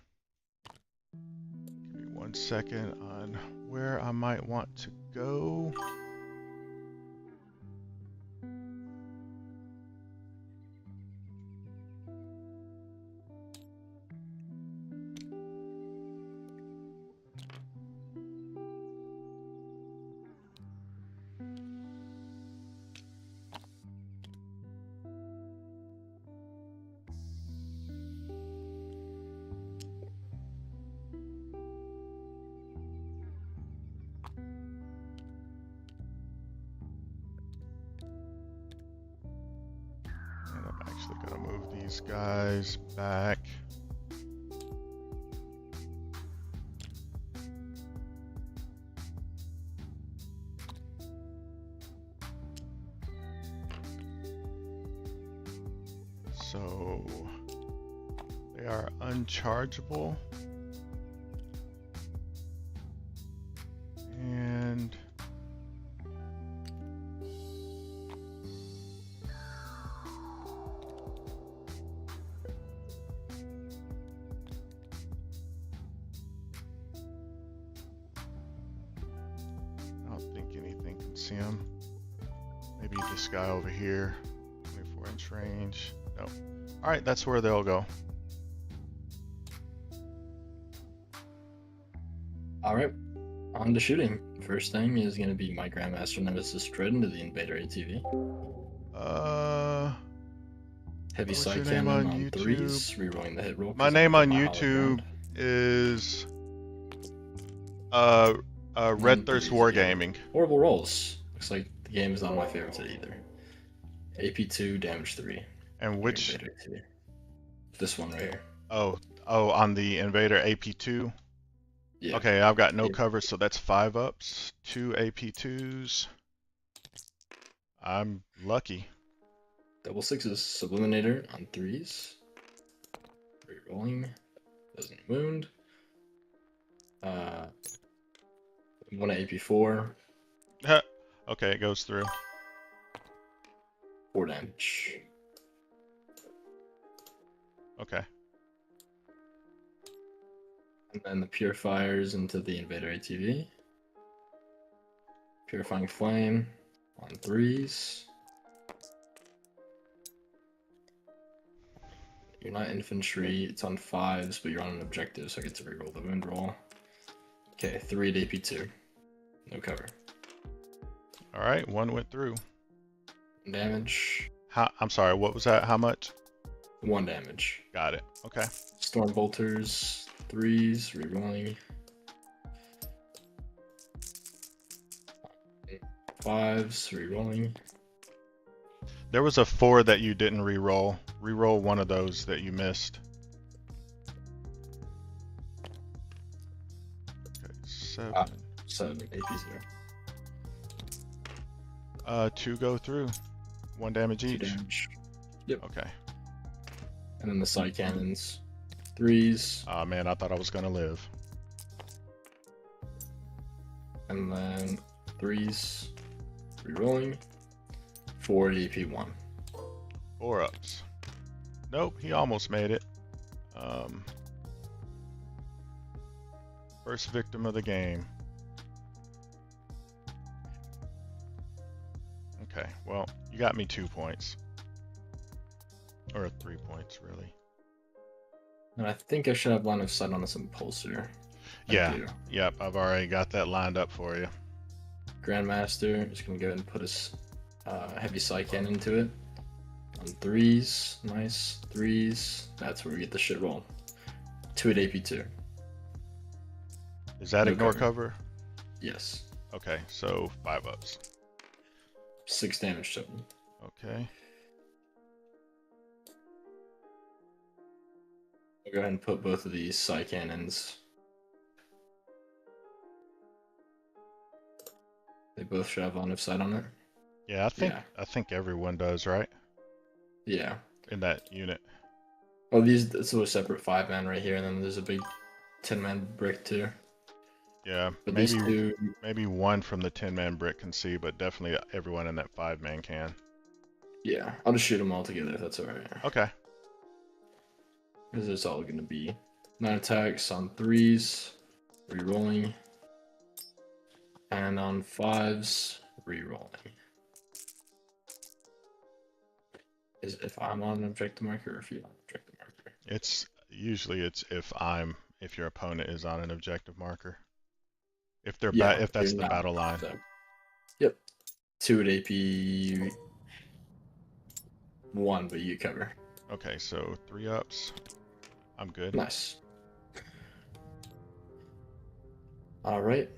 Give me 1 second on where I might want to go. these guys back. So they are unchargeable. And I don't think anything can see them. Maybe this guy over here, 24-inch range. Nope. All right, that's where they'll go. All right, on to shooting. First thing is going to be my Grandmaster Nemesis Dread into the Invader ATV. Heavy What's sight your name cannon on on YouTube? threes, rerolling the hit roll. My 'cause name I'm on my hollow YouTube ground. is Red On Thirst threes again. Wargaming. Horrible rolls. Looks like the game is not my favorite today either. AP2, damage 3. And which? Invader ATV. This one right here. Oh, on the Invader AP2. Yeah. Okay, I've got no Yeah. cover, so that's 5 ups, 2 AP2s. I'm lucky. Double sixes. Subliminator on threes. Rerolling. Doesn't wound. 1 AP4. Okay, it goes through. 4 damage. Okay. And then the Purifiers into the Invader ATV. Purifying Flame on threes. You're not infantry, it's on fives, but you're on an objective, so I get to reroll the wound roll. Okay, 3 at AP2. No cover. All right, one went through. Damage. I'm sorry, what was that? How much? 1 damage. Got it. Okay. Storm Bolters, threes, rerolling. Fives, rerolling. There was a 4 that you didn't reroll. Reroll one of those that you missed. Okay, 7. 7, AP0. 2 go through. 1 damage 2 each. damage. Yep. Okay. And then the side cannons. Threes. Oh man, I thought I was gonna live. And then threes. Rerolling. 4 at AP1. 4 ups. Nope, he almost made it. First victim of the game. Okay, well, you got me 2 points. Or 3 points, really. And I think I should have line of sight on this impulsor. I Yeah, do. yep, I've already got that lined up for you. Grandmaster. Just gonna go ahead and put his heavy sight cannon into it. On threes. Nice. Threes. That's where we get the shit roll. 2 at AP2. Is that No ignore cover. cover? Yes. Okay, so 5 ups. 6 damage total. Okay. I'll go ahead and put both of these sight cannons. They both should have line of sight on it. Yeah, Yeah. I think everyone does, right? Yeah. In that unit. Oh, these, this is a separate 5-man right here, and then there's a big 10-man brick too. Yeah, But these maybe two, maybe one from the 10-man brick can see, but definitely everyone in that 5-man can. yeah, I'll just shoot them all together if that's alright. Okay. Because it's all going to be 9 attacks on threes, rerolling, and on fives, rerolling. Is if I'm on an objective marker or if you're on an objective marker? It's usually if your opponent is on an objective marker. If they're if that's you're the not. battle line. So, yep. 2 at AP 1, but you cover. Okay, so 3 ups. I'm good. Nice. Alright.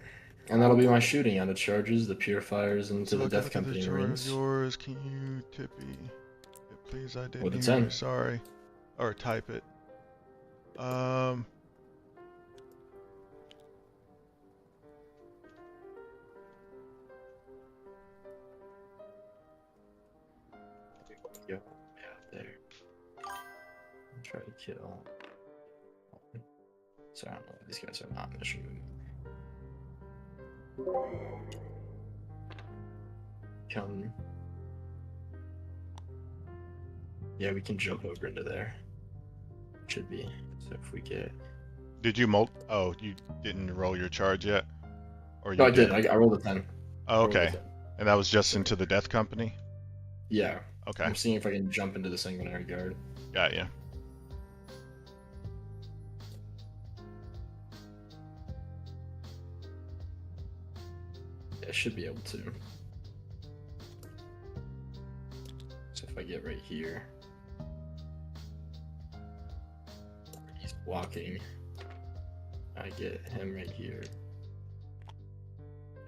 And that'll be my shooting on the charges, the purifiers, into So the look Death at Company the chart of Marines. yours. Can you tippy? Please, I didn't With a hear 10. you. Sorry. or type it. Go out there. Try to kill. So I don't know. These guys are not mission movement. Come. Yeah, we can jump over into there. Should be. So if we get. Did you Oh, you didn't roll your charge yet? Or you No, I did. I rolled a 10. Oh, okay. And that was just into the Death Company? Yeah. Okay. I'm seeing if I can jump into the Sanguinary Guard. Got you. I should be able to. So if I get right here, he's blocking. I get him right here.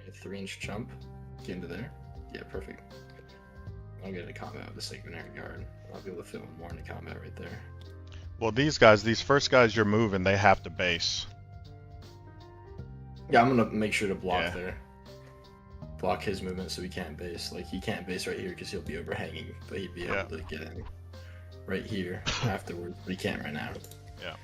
A 3-inch jump. Get into there. Yeah, perfect. I'll get into combat with the Sanguinary Guard. I'll be able to fit one more into combat right there. Well, these first guys you're moving, they have to base. Yeah, I'm gonna make sure to block Yeah. there. Block his movement so he can't base. Like, he can't base right here because he'll be overhanging, but he'd be able to get in right here afterwards, but he can't right now. Yeah.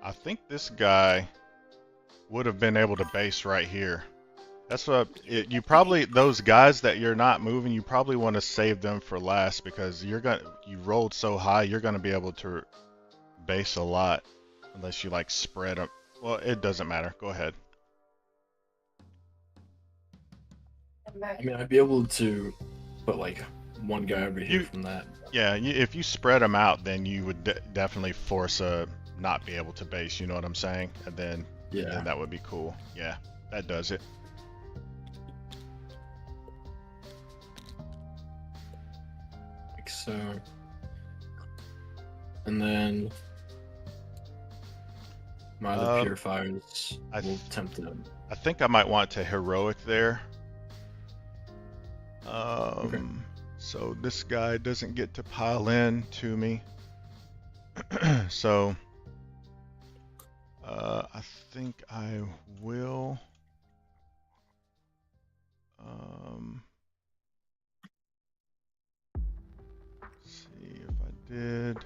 I think this guy would have been able to base right here. That's what you probably, those guys that you're not moving, you probably want to save them for last because you rolled so high, you're gonna be able to base a lot unless you like spread them. Well, it doesn't matter. Go ahead. I mean, I'd be able to put like one guy over here from that. Yeah, if you spread them out, then you would definitely force a not be able to base. You know what I'm saying? And then then that would be cool. Yeah, that does it. Like so. And then my other purifiers will tempt them. I think I might want to heroic there. Okay. So this guy doesn't get to pile in to me. So I think I will. See if I did.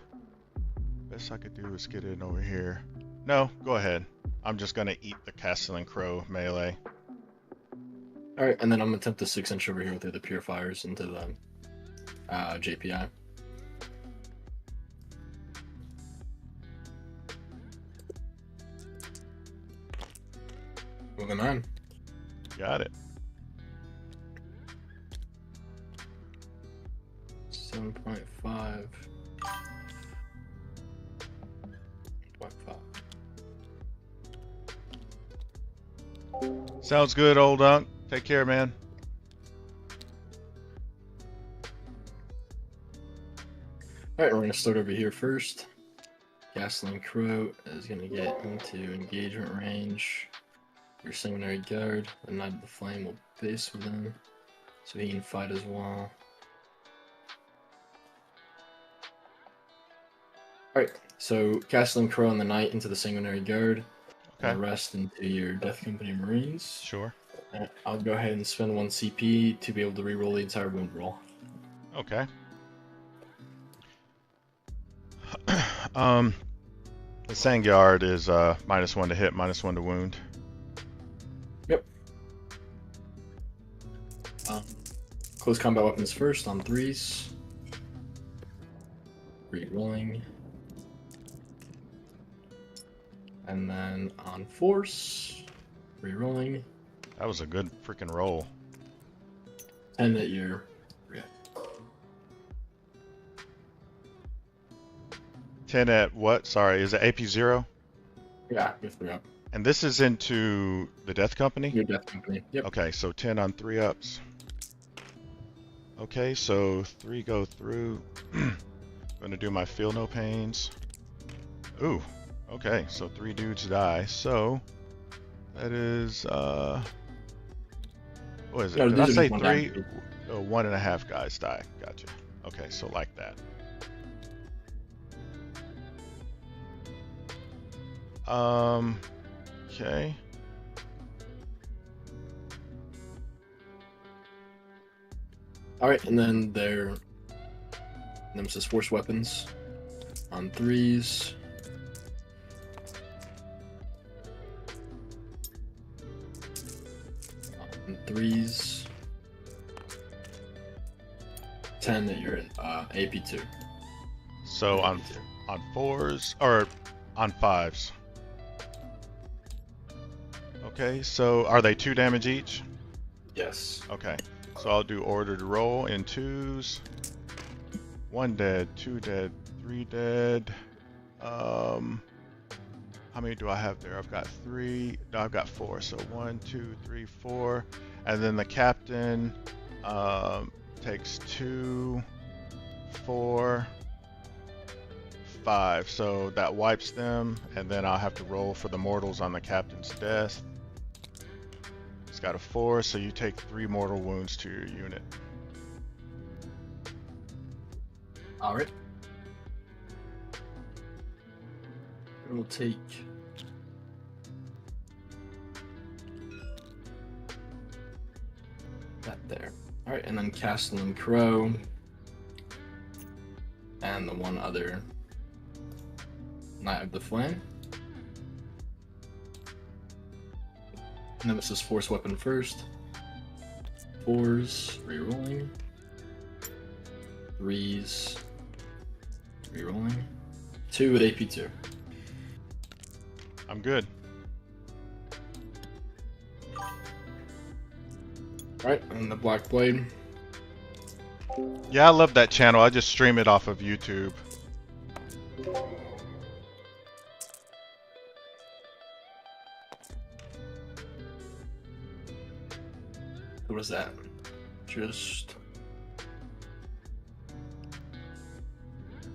Best I could do is get in over here. No, go ahead. I'm just gonna eat the Castellan Crow melee. Alright, and then I'm gonna attempt the 6-inch over here with the other purifiers into the JPI. Moving on. Got it. 7.5. 1.5. Sounds good, old Unk. Take care, man. Alright, we're gonna start over here first. Castellan Crow is gonna get into engagement range. Your Sanguinary Guard, the Knight of the Flame will base with him, so he can fight as well. Alright, so Castellan Crow and the Knight into the Sanguinary Guard, and the rest into your Death Company Marines. Sure. I'll go ahead and spend 1 CP to be able to reroll the entire wound roll. Okay. The Sanguard is -1 to hit, -1 to wound. Yep. Close combat weapons first on 3s. Re-rolling. And then on force, rerolling. That was a good freaking roll. 10 at your react. 10 at what? Sorry, is it AP 0? Yeah, with 3 up. And this is into the Death Company? Your death company. Yep. Okay, so 10 on 3 ups. Okay, so 3 go through. Gonna do my feel no pains. Ooh, okay, so 3 dudes die. So that is what is it? No, Did I these are say just 1 3? damage. 1.5 guys die. Gotcha. Okay, so like that. Okay. Alright, and then their Nemesis Force weapons on 3s. On 3s. 10 that you're in AP2. So on 4s or on 5s. Okay, so are they 2 damage each? Yes. Okay, so I'll do ordered roll in 2s. 1 dead, 2 dead, 3 dead. How many do I have there? I've got 3. No, I've got 4. So 1, 2, 3, 4, and then the captain takes 2, 4, 5. So that wipes them, and then I'll have to roll for the mortals on the captain's death. It's got a 4, so you take 3 mortal wounds to your unit. Alright. We'll take that there. Alright, and then Castle and Crow. And the one other Knight of the Flame. Nemesis Force weapon first. 4s, rerolling. 3s, rerolling. 2 at AP2. I'm good. Alright, and the Black Blade. Yeah, I love that channel. I just stream it off of YouTube. What was that? Just...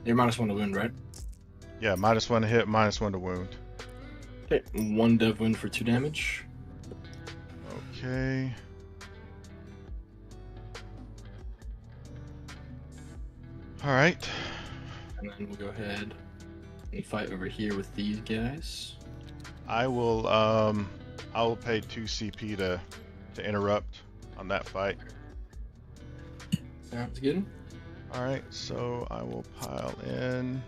You're -1 to wound, right? Yeah, -1 to hit, -1 to wound. Okay, 1 dev wound for 2 damage. Okay. Alright. And then we'll go ahead and fight over here with these guys. I will pay 2 CP to interrupt on that fight. Sounds good. Alright, so I will pile in.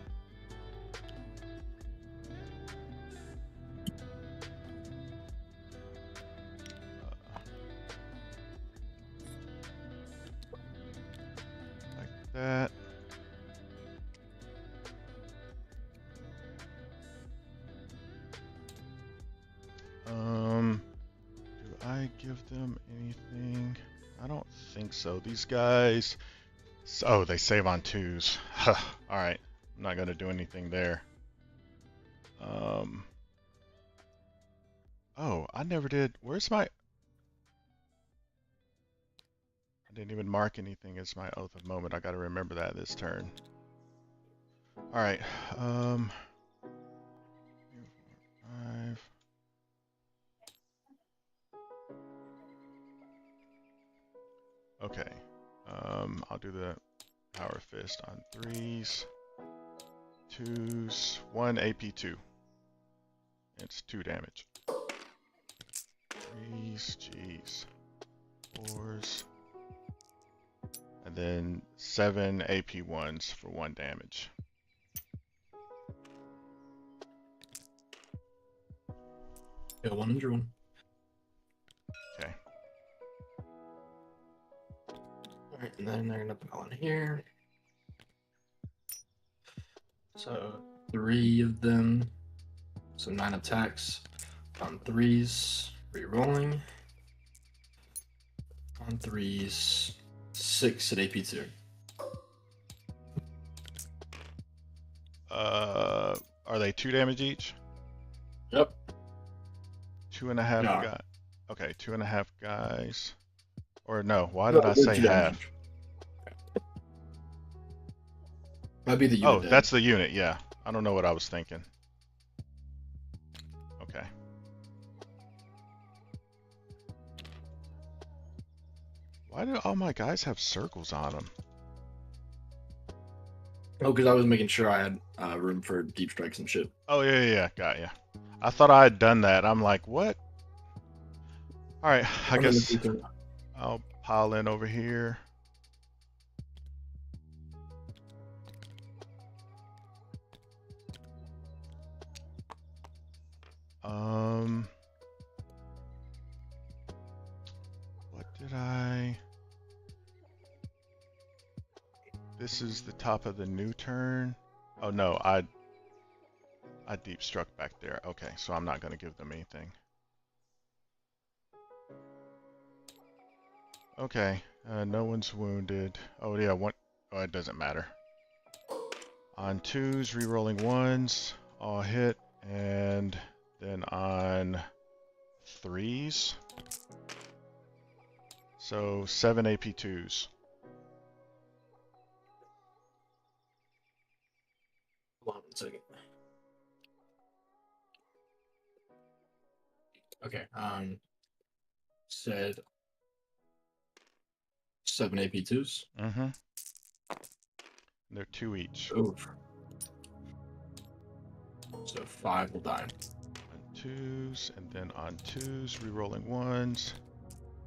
Like that. Do I give them anything? I don't think so. These guys... Oh, they save on 2s. Alright, I'm not going to do anything there. Oh, I never did... Where's my... I didn't even mark anything as my Oath of Moment. I got to remember that this turn. Alright, 5... Okay, I'll do the Power Fist on 3s, 2s, 1 AP2. It's 2 damage. 3s, jeez. 4s. And then 7 AP1s for 1 damage. Yeah, 101. Okay. Alright, and then they're gonna put on here. So 3 of them So 9 attacks on 3s, re-rolling. On 3s, 6 at AP2. Are they 2 damage each? Yep. 2.5 No. guys. Okay, 2.5 guys. Or no, why No, did I they're say 2 half? damage. Might be the Oh, unit dead. that's the unit, yeah. I don't know what I was thinking. Okay. Why do all my guys have circles on them? Oh, because I was making sure I had room for deep strikes and shit. Oh, yeah, got ya. I thought I had done that. I'm like, what? Alright, I guess I'll pile in over here. What did I... This is the top of the new turn. Oh no, I deep struck back there. Okay, so I'm not gonna give them anything. Okay, no one's wounded. Oh yeah, one. Oh, it doesn't matter. On 2s, re-rolling 1s, all hit, and then on 3s. So 7 AP2s. Hold on 1 second. Okay, said 7 AP2s. Mm-hmm. They're 2 each. Oof. So 5 will die. On 2s, and then on 2s, re-rolling 1s.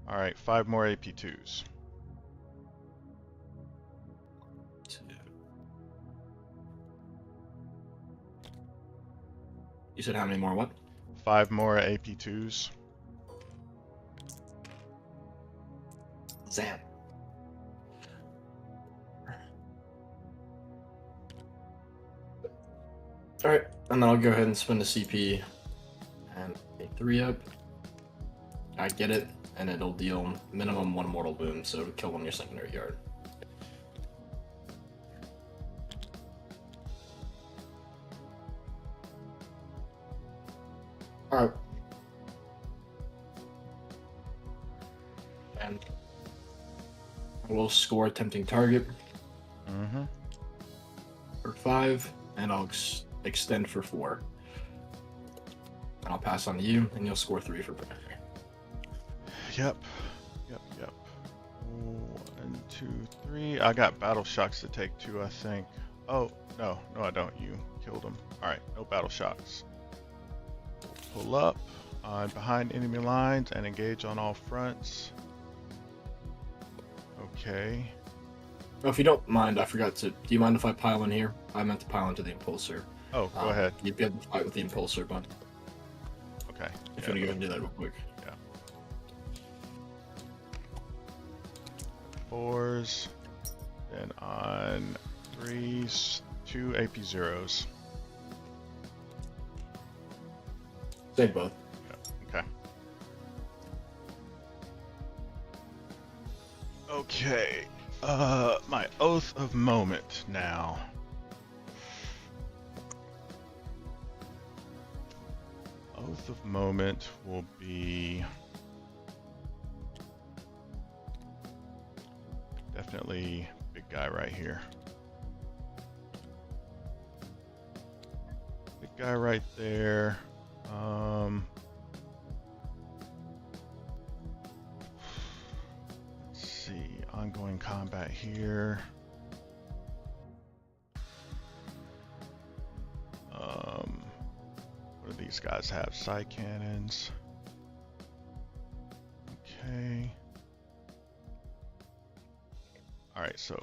Alright, 5 more AP2s. 2. You said how many more? What? 5 more AP2s. Zam. Alright, and then I'll go ahead and spend a CP and a 3 up. I get it, and it'll deal minimum 1 mortal wound, so it'll kill 1 in your secondary yard. Alright. And I will score a tempting target Mm-hmm. for 5, and I'll extend for 4. And I'll pass on to you, and you'll score 3 for primary. Yep. 1, 2, 3. I got battle shocks to take 2, I think. Oh, no, I don't. You killed them. Alright, no battle shocks. Pull up on behind enemy lines and engage on all fronts. Okay. Oh, if you don't mind, I forgot to. Do you mind if I pile in here? I meant to pile into the Impulsor. Oh, go ahead. You'd be able to fight with the Impulsor, bud. Okay. If you want to go ahead and do that real quick. 4s. Then on 3s, 2 AP0s. Save both. Okay. Okay. My Oath of Moment now. Oath of Moment will be definitely big guy right here. Big guy right there. Let's see, ongoing combat here. What do these guys have? Side cannons. Okay. Alright, so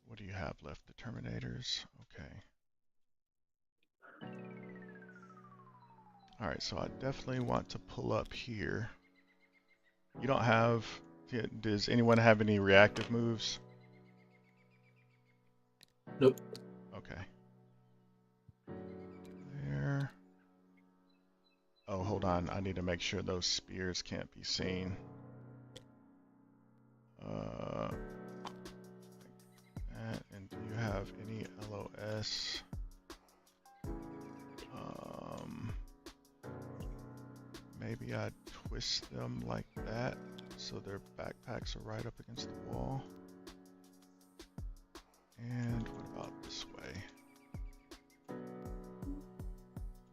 what do you have left? The Terminators? Okay. Alright, so I definitely want to pull up here. You don't have... Does anyone have any reactive moves? Nope. Okay. There. Oh, hold on. I need to make sure those spears can't be seen. And do you have any LOS? Maybe I twist them like that so their backpacks are right up against the wall. And what about this way?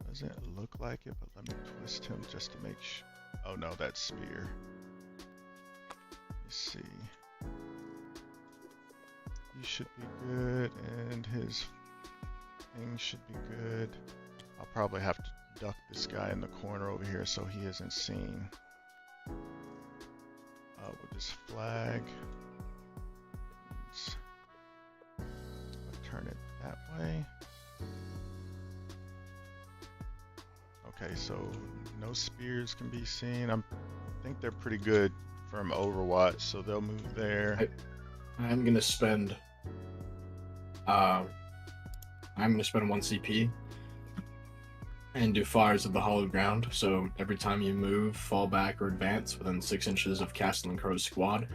Doesn't look like it, but let me twist him just to make sure. Oh no, that's spear. Let me see. He should be good, and his thing should be good. I'll probably have to duck this guy in the corner over here so he isn't seen. We'll just flag. I'll turn it that way. Okay, so no spears can be seen. I think they're pretty good from Overwatch, so they'll move there. I'm gonna spend 1 CP and do Fires of the Hollow Ground. So every time you move, fall back, or advance within 6 inches of Castle and Crow's squad,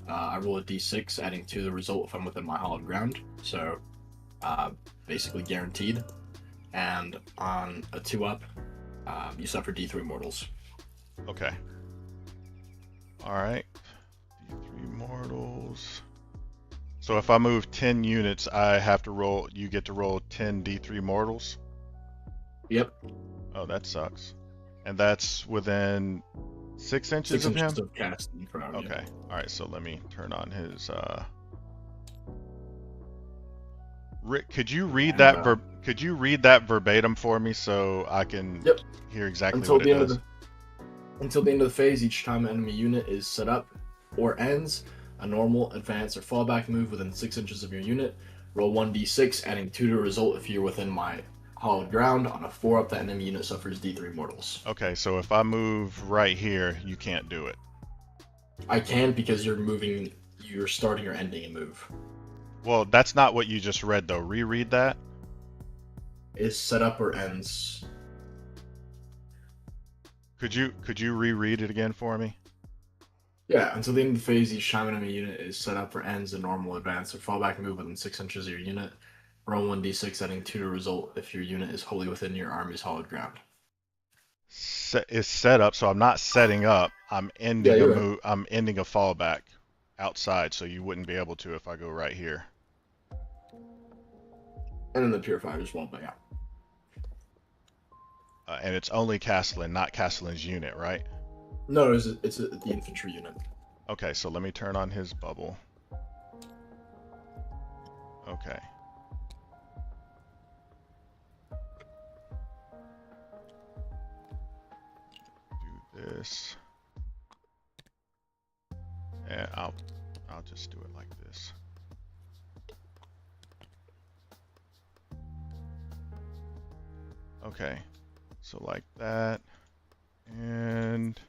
I roll a d6, adding 2 to the result if I'm within my Hollow Ground. So basically guaranteed. And on a 2-up, you suffer D3 mortals. Okay. Alright. D3 mortals. So if I move 10 units, I have to roll, you get to roll 10 D3 mortals? Yep. Oh, that sucks. And that's within 6 inches 6 of him? inches of Castle and Crow. Okay. Yeah. Alright, so let me turn on his Rick, could you read that verbatim for me so I can hear exactly what it does? Until the end of the phase, each time an enemy unit is set up or ends, a normal, advance, or fallback move within 6 inches of your unit, roll 1d6, adding 2 to the result if you're within my hollowed ground. On a 4-up, that enemy unit suffers D3 mortals. Okay, so if I move right here, you can't do it. I can, because you're starting or ending a move. Well, that's not what you just read, though. Reread that. Is set up or ends. Could you reread it again for me? Yeah, until the end of the phase, each time an enemy unit is set up or ends a normal, advance, or fallback move within 6 inches of your unit, roll 1d6, adding 2 to result if your unit is wholly within your army's hollowed ground. It's set up, so I'm not setting up. I'm ending a move. I'm ending a fallback outside, so you wouldn't be able to if I go right here. And then the purifiers won't, but yeah. And it's only Castellan, not Castellan's unit, right? No, it's the infantry unit. Okay, so let me turn on his bubble. Okay. Do this. And I'll just do it like this. Okay. So like that. And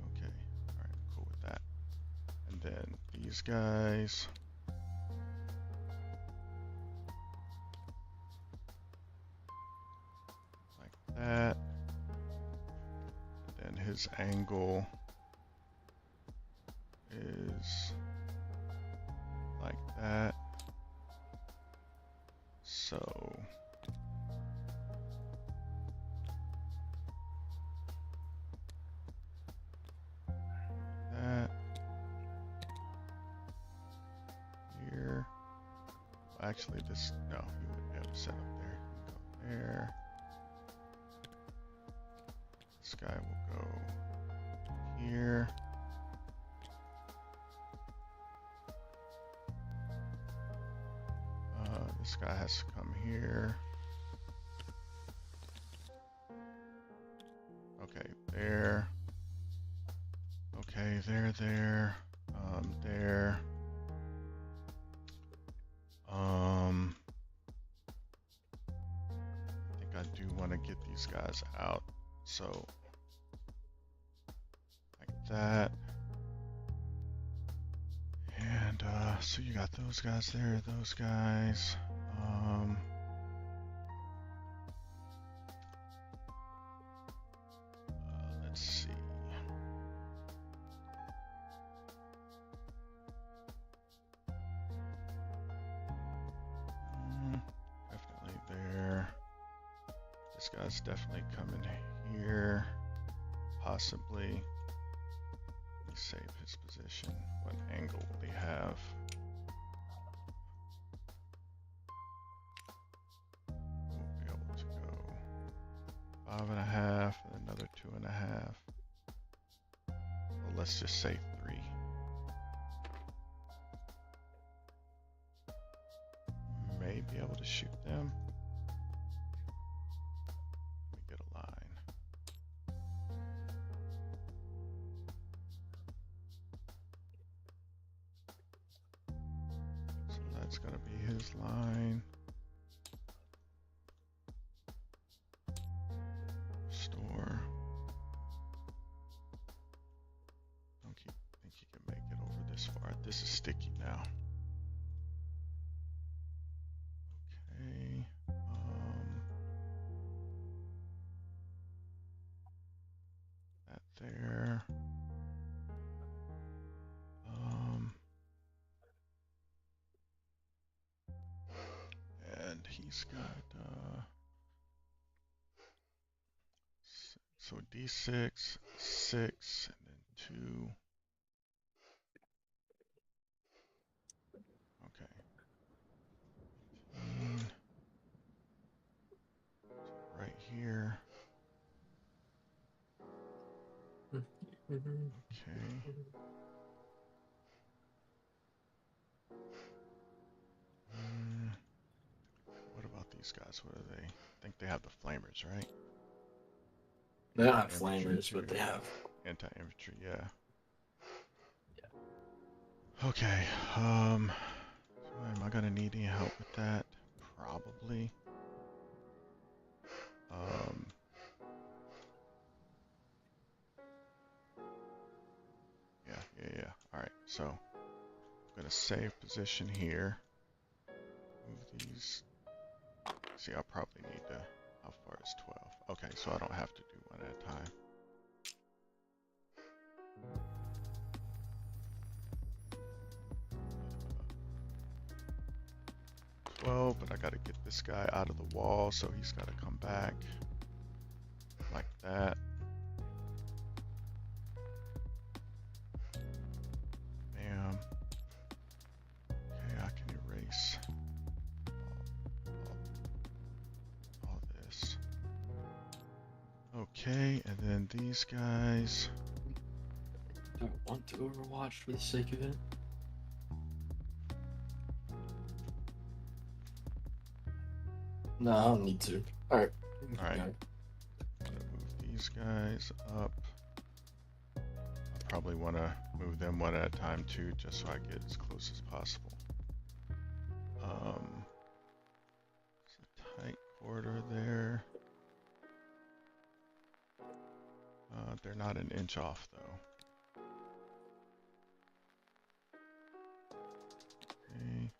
okay, all right, cool with that. And then these guys. Like that. And then his angle is like that. So that here. Well, actually, this no, you wouldn't be able to set up there. You go there. This guy will go here. This guy has to come here. Okay, there. Okay, there. There. I think I do want to get these guys out. So that. And so you got those guys there, those guys. Let's see. Definitely there. This guy's definitely coming here. Possibly. Let me save his position. What angle will he have? We'll be able to go 5.5 and another 2.5. Well, let's just say 3. May be able to shoot them. Let me get a line. So that's gonna be his line. Store. Don't think he can make it over this far. This is sticky now. Okay. That there. And he's got so D6, 6, and then 2. Okay. Right here. Okay. What about these guys? What are they? I think they have the flamers, right? They don't have Infantry flamers, but too. they have. Anti-infantry, yeah. Okay. So am I gonna need any help with that? Probably. Yeah. All right. So I'm gonna save position here. Move these. See, I'll probably need to. How far is 12? Okay, so I don't have to do one at a time. 12, but I gotta get this guy out of the wall, so he's gotta come back like that. Bam. Okay, I can erase all this. Okay, and then these guys. Do I want to Overwatch for the sake of it? No, I don't need to. Alright. Alright. Move these guys up. I probably want to move them one at a time too, just so I get as close as possible. It's a tight corridor there. They're not an inch off though. Okay.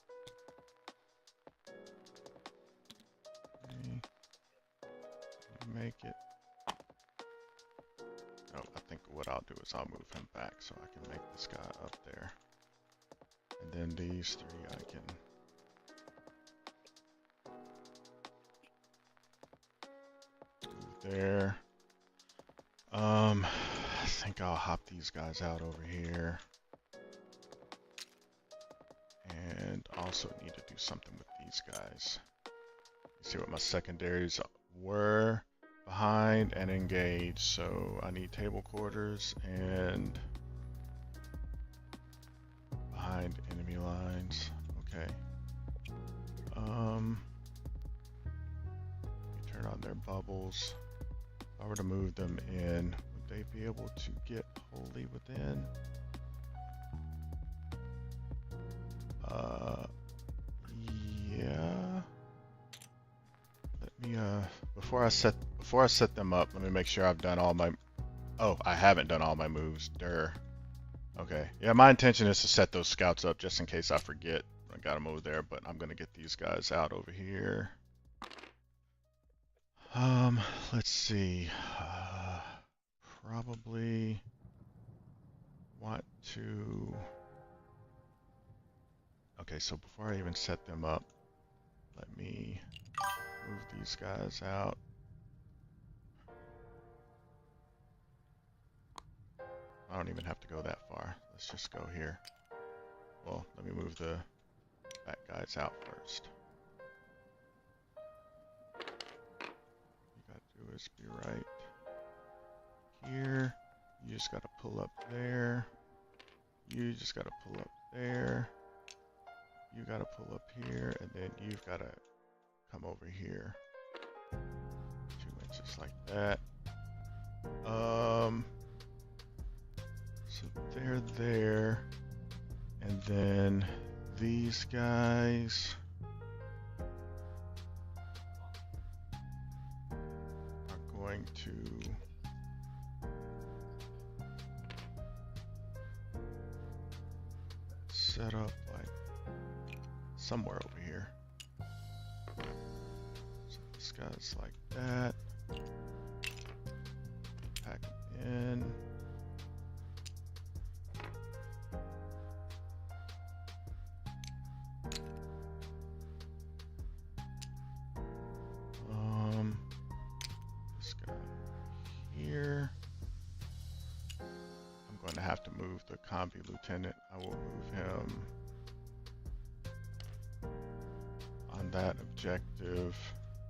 Make it. Oh, I think what I'll do is I'll move him back so I can make this guy up there. And then these 3 I can move there. I think I'll hop these guys out over here. And also need to do something with these guys. You see what my secondaries were. Behind and engage, so I need table quarters and behind enemy lines. Okay. Let me turn on their bubbles. If I were to move them in, would they be able to get wholly within? Yeah. Let me before I set them up, let me make sure I've done all my Oh, I haven't done all my moves. Durr. Okay. Yeah, my intention is to set those scouts up just in case I forget. I got them over there, but I'm gonna get these guys out over here. Let's see. Probably want to. Okay, so before I even set them up, let me move these guys out. I don't even have to go that far. Let's just go here. Well, let me move the back guys out first. You gotta do is be right here. You just gotta pull up there. You just gotta pull up there. You gotta pull up here, and then you've gotta come over here. 2 inches like that. So they're there, and then these guys are going to set up like somewhere over here. So this guy's like that. Pack them in. This guy here. I'm going to have to move the combi lieutenant. I will move him on that objective.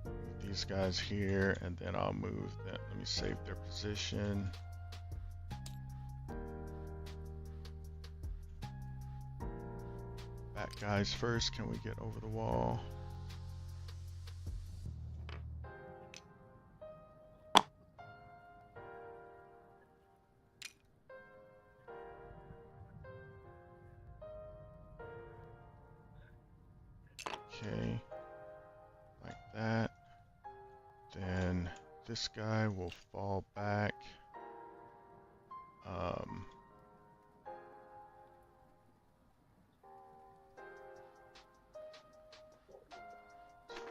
Move these guys here, and then I'll move them. Let me save their position. Back guys first. Can we get over the wall? Okay, like that. Then this guy will fall back.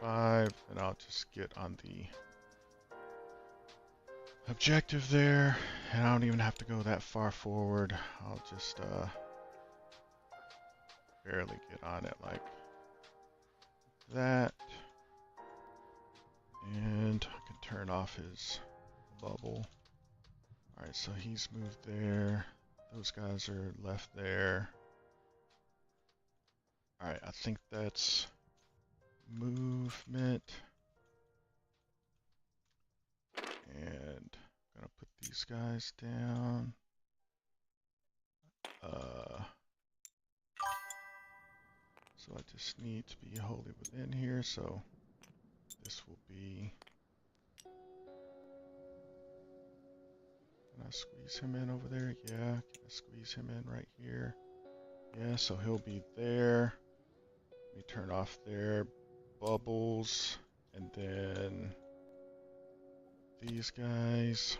5, and I'll just get on the objective there, and I don't even have to go that far forward. I'll just barely get on it like that, and I can turn off his bubble. Alright, so he's moved there. Those guys are left there. Alright, I think that's movement. And I'm gonna put these guys down. So I just need to be wholly within here, so this will be. Can I squeeze him in over there? Yeah. Can I squeeze him in right here? Yeah, so he'll be there. Let me turn off their bubbles, and then these guys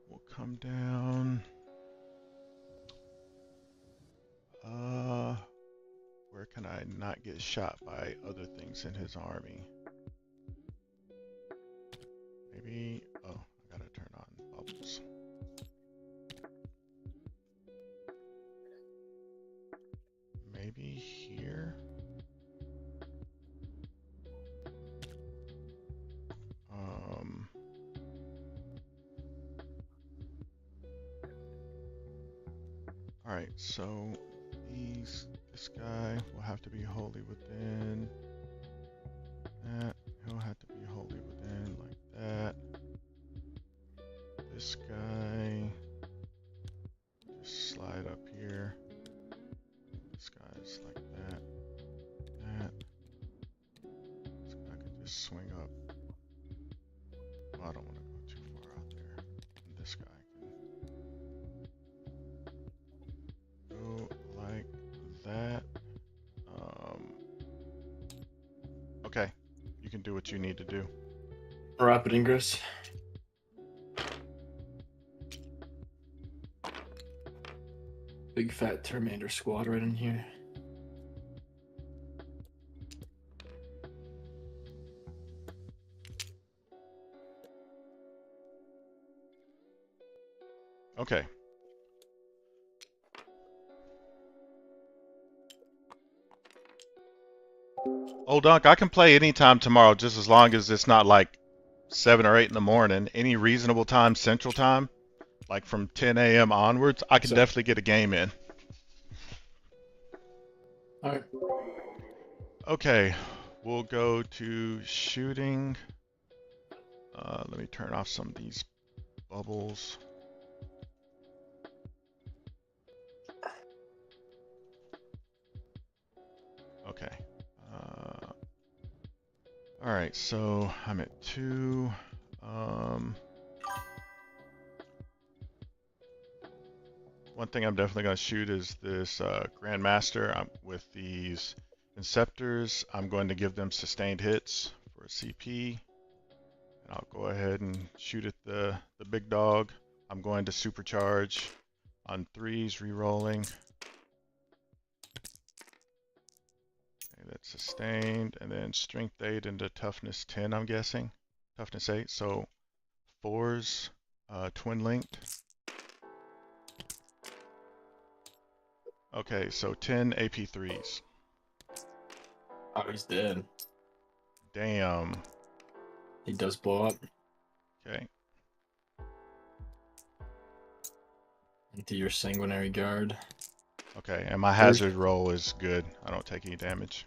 will come down. Where can I not get shot by other things in his army? Maybe, oh, I gotta turn on bubbles. Maybe here? Alright, so this guy will have to be wholly within that. He'll have to be wholly within like that. This guy just slide up here. This guy's like that. That. This guy could just swing up. Well, I don't want to go too far out there. And this guy can go like that. Okay, you can do what you need to do. Rapid ingress. Big fat Terminator squad right in here. Okay. Oh, Dunk, I can play anytime tomorrow, just as long as it's not like 7 or 8 in the morning. Any reasonable time, Central Time, like from 10 a.m. onwards, I can So- definitely get a game in. All right. Okay, we'll go to shooting. Let me turn off some of these bubbles. Okay. All right, so I'm at 2. One thing I'm definitely going to shoot is this Grandmaster with these Inceptors. I'm going to give them sustained hits for a CP. And I'll go ahead and shoot at the big dog. I'm going to supercharge on 3s, re-rolling. Okay, that's sustained. And then strength 8 into toughness 10, I'm guessing. Toughness 8, so 4s, twin linked. Okay, so 10 AP3s. Oh, he's dead. Damn. He does blow up Okay. into your sanguinary guard. Okay, and my hazard roll is good. I don't take any damage.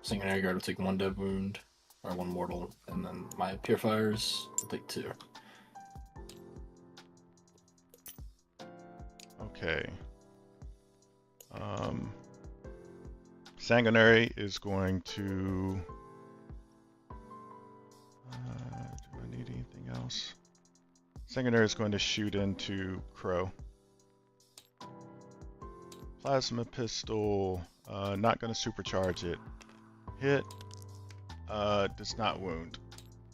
Sanguinary guard will take 1 dead wound, or 1 mortal, and then my purifiers will take 2. Okay. Sanguinary is going to... do I need anything else? Sanguinary is going to shoot into Crow. Plasma pistol, not going to supercharge it. Hit, does not wound.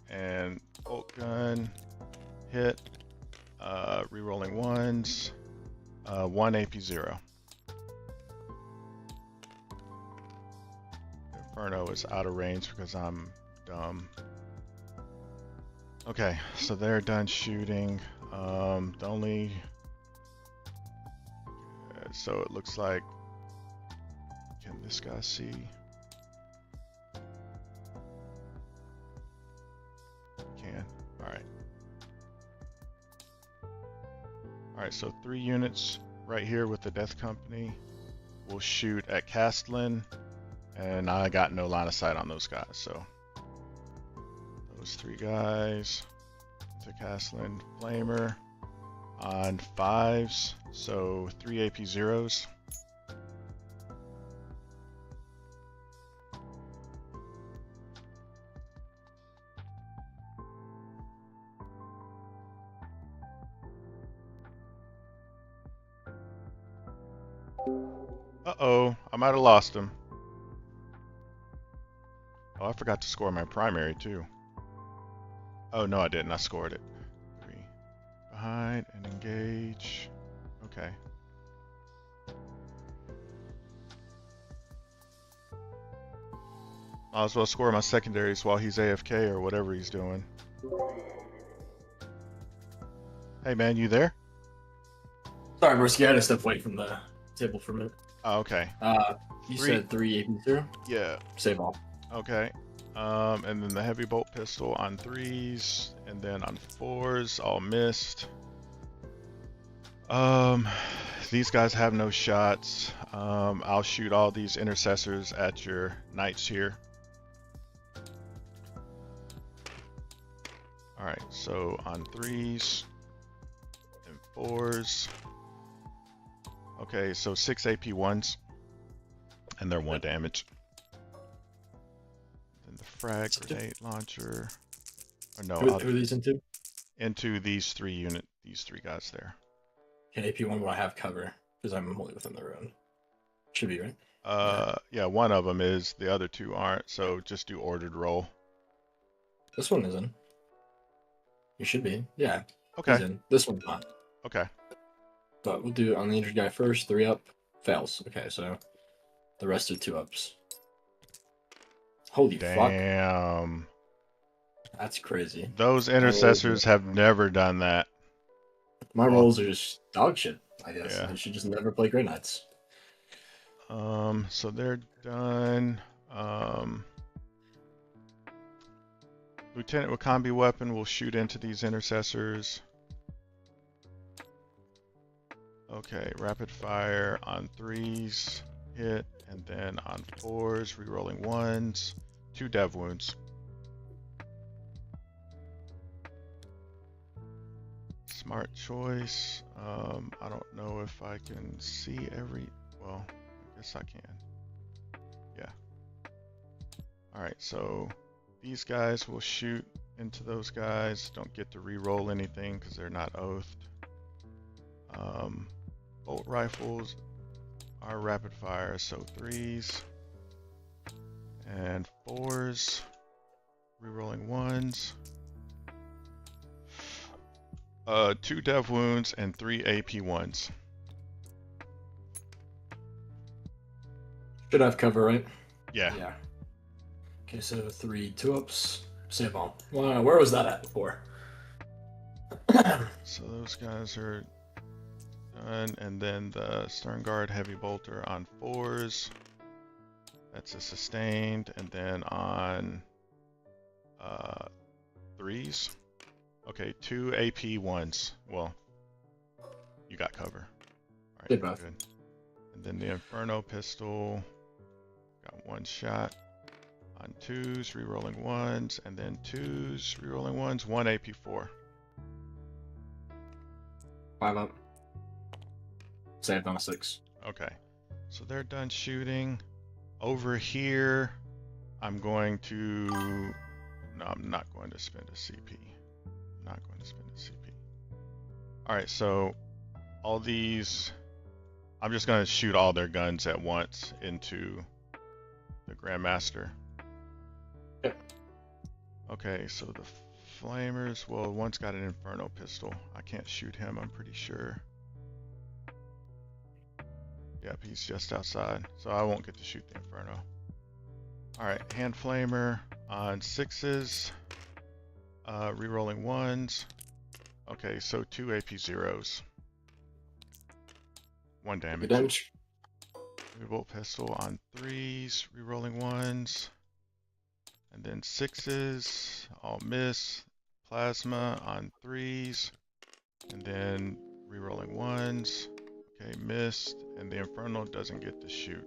And bolt gun, hit, rerolling 1s, 1 AP0. Inferno is out of range because I'm dumb. Okay, so they're done shooting. The only... so it looks like... Can this guy see? Can. Alright. Alright, so 3 units right here with the Death Company. We'll shoot at Castlin. And I got no line of sight on those guys, so... Those 3 guys. To Castlin. Flamer. On 5s, so 3 AP zeros. Uh-oh, I might have lost him. Oh, I forgot to score my primary too. Oh, no, I didn't. I scored it. 3. Behind and engage. Okay. Might as well score my secondaries while he's AFK or whatever he's doing. Hey man, you there? Sorry, Brisky, I had to step away from the table for a minute. Oh, okay. You 3. said 3 AP0? Yeah. Save all. Okay. And then the heavy bolt pistol on 3s, and then on 4s, all missed. These guys have no shots. I'll shoot all these intercessors at your knights here. Alright, so on 3s and 4s. Okay, so 6 AP1s, and they're 1 damage. Then the frag grenade launcher. Or no, Who are these into? into these 3 guys there. Okay, AP1 will have cover, because I'm only within the room. Should be, right? Yeah, one of them is, the other 2 aren't, so just do ordered roll. This one isn't. You should be. Yeah. Okay. He's in. This one's not. Okay. But we'll do on the injured guy first. 3 up. Fails. Okay, so the rest are 2 ups. Holy fuck. Damn. That's crazy. Those intercessors have never done that. My Oh. rolls are just dog shit, I guess. Yeah. I should just never play Grey Knights. So they're done. Lieutenant with combi weapon will shoot into these intercessors. Okay, rapid fire on 3s, hit, and then on 4s, rerolling 1s, 2 dev wounds. Smart choice. I don't know if I can see every, well, I guess I can. Yeah. Alright, so these guys will shoot into those guys. Don't get to re-roll anything because they're not oathed. Bolt rifles are rapid fire, so 3s and 4s, re-rolling 1s, 2 dev wounds and 3 AP 1s. Should have cover, right? Yeah. Yeah. Okay, so 3 2-ups. Save bomb. Wow, where was that at before? So those guys are done, and then the Stern Guard Heavy Bolter on 4s. That's a sustained, and then on 3s. Okay, 2 AP 1s. Well, you got cover. All right, Did both. good. And then the Inferno Pistol got 1 shot on 2s, rerolling 1s, and then 2s, rerolling 1s, 1 AP 4. 5 up. Saved on a 6. Okay, so they're done shooting. Over here, I'm going to... No, I'm not going to spend a CP. Not going to spend a CP. Alright, so all these... I'm just going to shoot all their guns at once into the Grandmaster. Yep. Okay, so the Flamers... Well, one's got an Inferno pistol. I can't shoot him, I'm pretty sure. Yep, he's just outside, so I won't get to shoot the Inferno. Alright, Hand Flamer on 6s, rerolling 1s. Okay, so 2 AP 0s. 1 damage. Good damage. Bolt Pistol on 3s, rerolling 1s. And then 6s, all miss. Plasma on 3s, and then rerolling 1s. Okay, missed, and the Inferno doesn't get to shoot.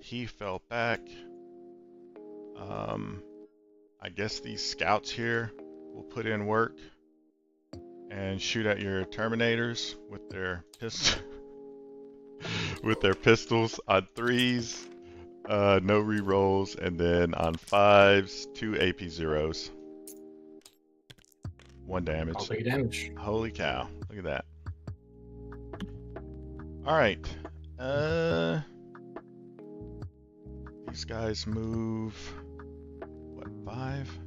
He fell back. I guess these scouts here will put in work and shoot at your Terminators with their with their pistols on 3s, no rerolls, and then on 5s, 2 AP 0s. 1 damage. I'll take damage. Holy cow! Look at that. All right. These guys move. What, 5?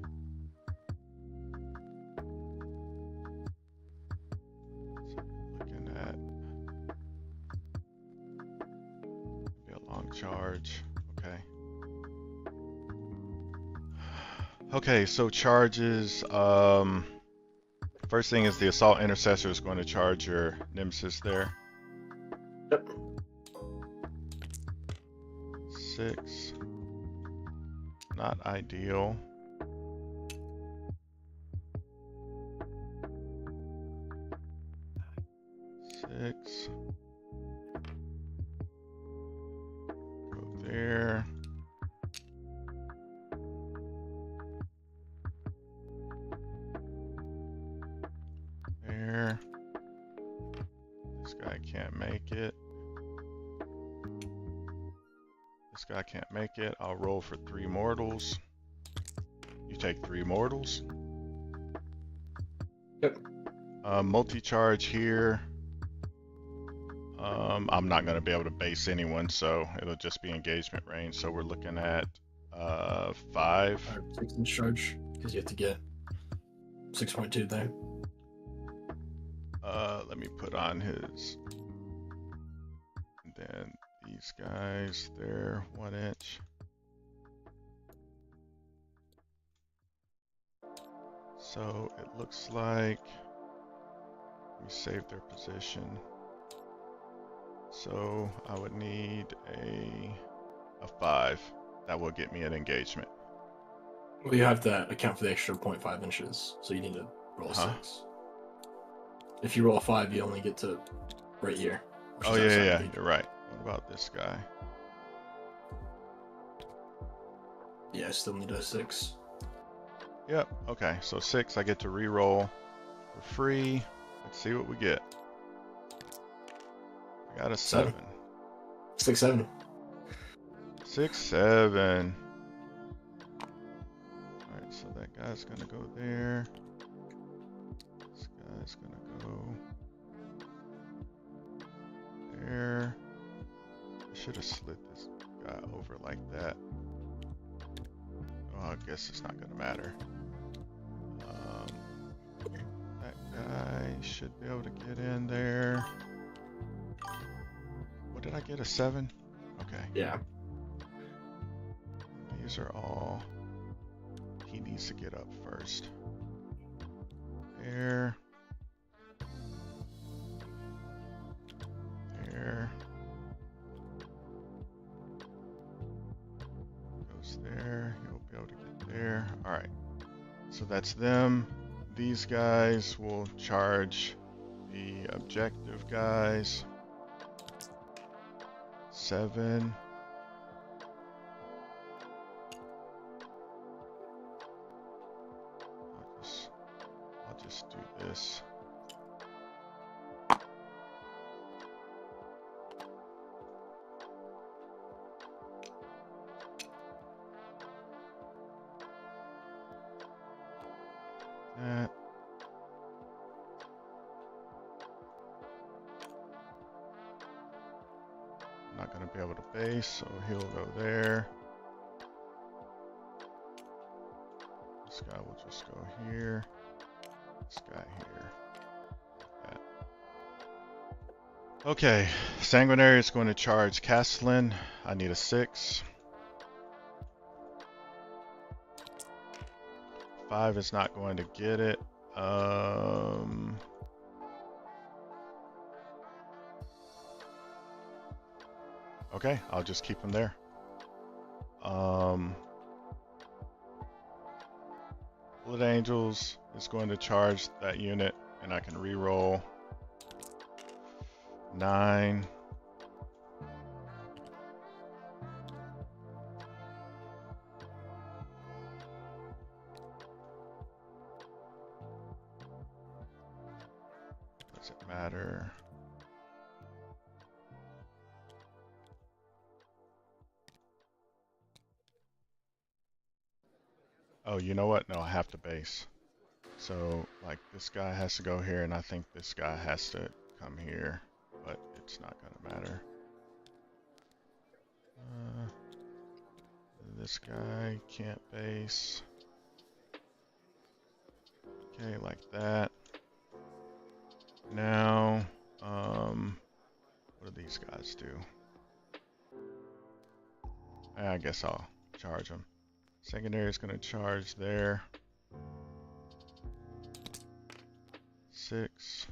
So looking at maybe a long charge. Okay. Okay, so charges. First thing is the Assault Intercessor is going to charge your Nemesis there. Yep. 6. Not ideal. 6. Go there. There. This guy can't make it. This guy can't make it. I'll roll for 3 mortals. You take 3 mortals. Yep. Multi-charge here. I'm not going to be able to base anyone, so it'll just be engagement range. So we're looking at 5. 6 inch charge, because you have to get 6.2 there. Let me put on his then these guys, they're 1 inch. So it looks like we saved their position. So I would need a 5. That will get me an engagement. Well, you have to account for the extra 0.5 inches, so you need to roll a Huh? 6. If you roll a 5, you only get to right here. which Oh is yeah, outside yeah, the gauge. you're right. What about this guy? Yeah, I still need a 6. Yep, okay, so 6, I get to re-roll for free. Let's see what we get. I got a 7. 6, 7. 6, 7. Alright, so that guy's gonna go there. This guy's gonna go there. I should have slid this guy over like that. Oh, I guess it's not gonna matter. That guy should be able to get in there. What did I get? A 7? Okay. Yeah. These are all he needs to get up first. There. There. Goes there. He'll be able to get there. Alright. So that's them. These guys will charge the objective guys. 7. I'll just do this. That. I'm not going to be able to base, so he'll go there. This guy will just go here. This guy here. That. Okay, Sanguinary is going to charge Castellan. I need a 6. 5 is not going to get it. Okay, I'll just keep him there. Bullet Angels is going to charge that unit, and I can re-roll 9. Does it matter? Oh, you know what? No, I have to base. So, like, this guy has to go here, and I think this guy has to come here, but it's not gonna matter. This guy can't base. Okay, like that. Now, what do these guys do? I guess I'll charge them. Secondary is going to charge there. 6.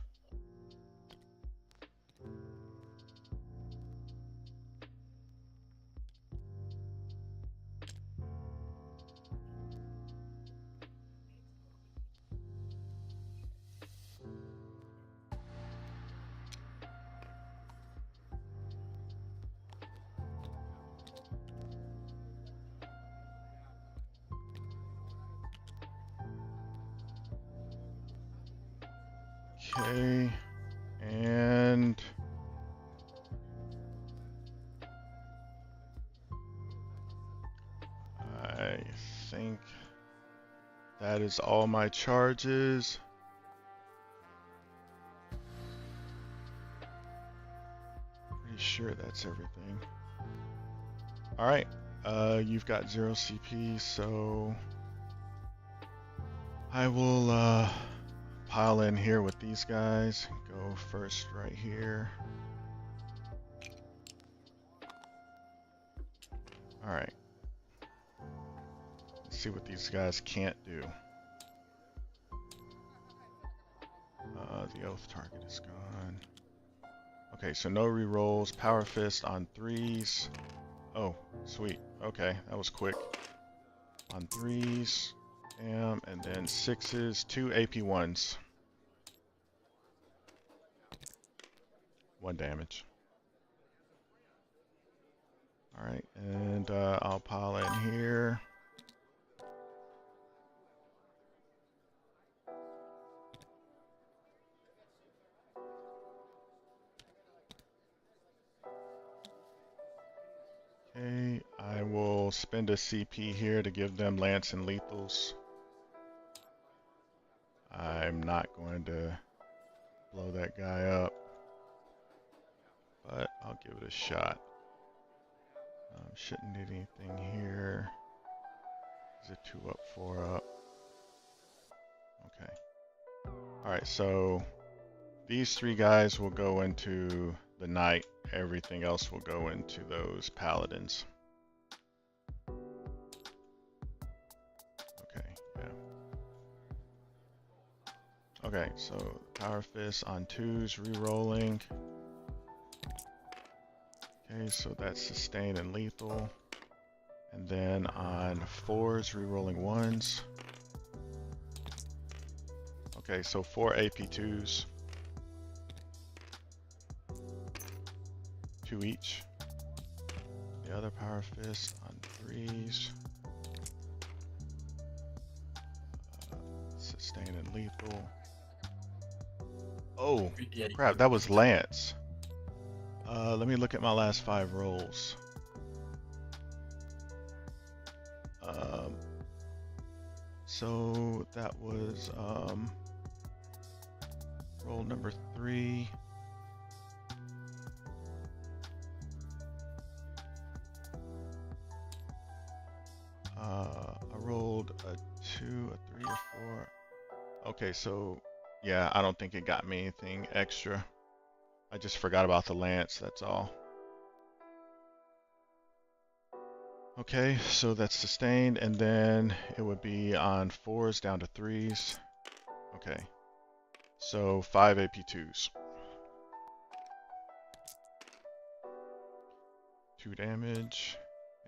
Okay, and I think that is all my charges. Pretty sure that's everything. All right, you've got 0 CP, so I will pile in here with these guys. Go first right here. Alright. Let's see what these guys can't do. The oath target is gone. Okay, so no rerolls. Power fist on 3s. Oh, sweet. Okay, that was quick. On 3s. Bam, and then 6s. 2 AP1s. 1 damage. Alright, and I'll pile in here. Okay, I will spend a CP here to give them lance and lethals. I'm not going to blow that guy up, but I'll give it a shot. Shouldn't need anything here. Is it 2 up, 4 up? Okay. Alright, so these 3 guys will go into the knight. Everything else will go into those paladins. Okay, yeah. Okay, so power fist on 2s, re-rolling. Okay, so that's sustain and lethal. And then on 4s, re-rolling 1s. Okay, so 4 AP2s. 2 each. The other power fist on 3s. Sustain and lethal. Oh, Yeah, crap, that was lance. Let me look at my last 5 rolls. So that was roll number 3. I rolled a 2, a 3, a 4. Okay, so yeah, I don't think it got me anything extra. I just forgot about the lance, that's all. Okay, so that's sustained, and then it would be on 4s down to 3s. Okay, so 5 AP2s. 2 damage,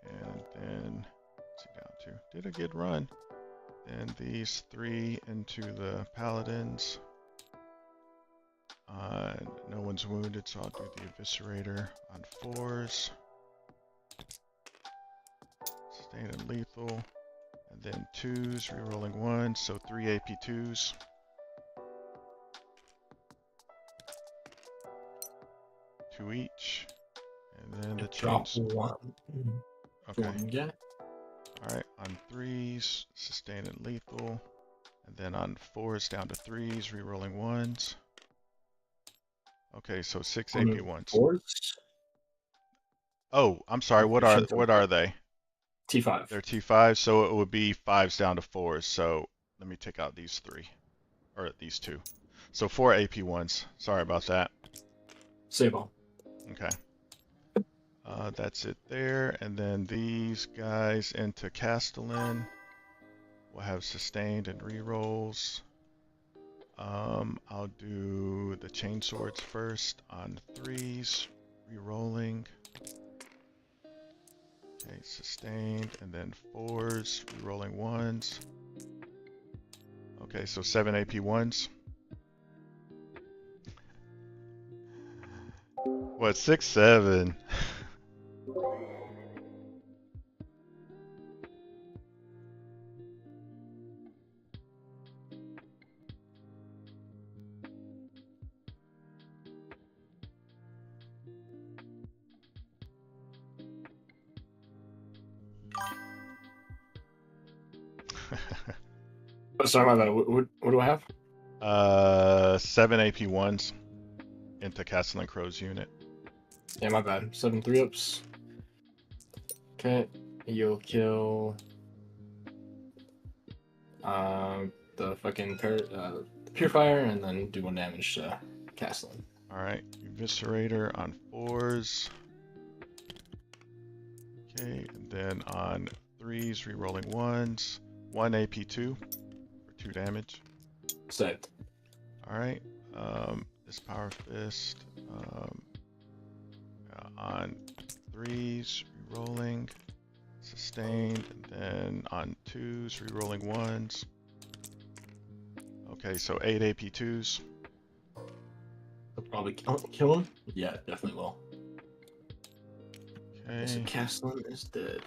and then, let's see, down 2. Did a good run. And these 3 into the paladins. No one's wounded, so I'll do the eviscerator on 4s. Sustain and lethal. And then 2s, rerolling 1, so 3 AP2s. Two each. And then the drop chains. 1. Okay. Yeah. Alright, on 3s, sustain and lethal. And then on 4s down to 3s, rerolling 1s. Okay, so 6 AP1s. 4s? Oh, I'm sorry, what are they? T5. They're T5, so it would be 5s down to 4s. So let me take out these 3. Or these 2. So 4 AP1s. Sorry about that. Sable. Okay. That's it there. And then these guys into Castellan will have sustained and rerolls. I'll do the chain swords first on 3s, rerolling. Okay, sustained, and then 4s, rerolling 1s. Okay, so 7 AP1s. What, 6, 7? Sorry about that. What do I have? 7 AP1s into Castellan Crow's unit. Yeah, my bad. 7 3-ups. Okay. You'll kill the fucking the purifier and then do 1 damage to Castellan. Alright, Eviscerator on 4s. Okay, and then on 3s, rerolling 1s, 1 AP2 for 2 damage. Saved. Alright, this Power Fist, on 3s, rerolling, sustained, and then on 2s, rerolling 1s. Okay, so 8 AP2s. I'll probably kill him. Yeah, definitely will. Okay, So Castellan is dead.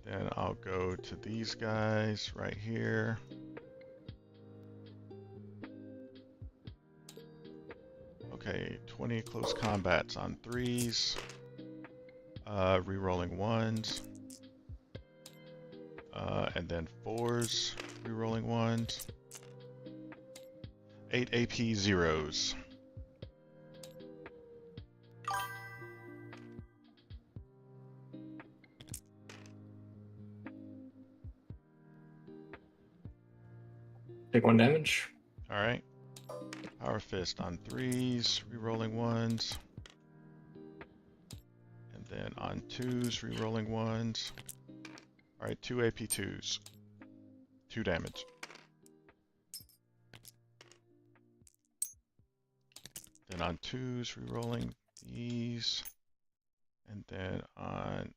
and then I'll go to these guys right here. Okay, 20 close combats on 3s, rerolling 1s, and then 4s, rerolling 1s, 8 AP 0s. Take 1 damage. Alright, Power Fist on 3s, rerolling 1s, and then on 2s, rerolling 1s. Alright, 2 AP 2s, 2 damage. Then on 2s, rerolling these, and then on,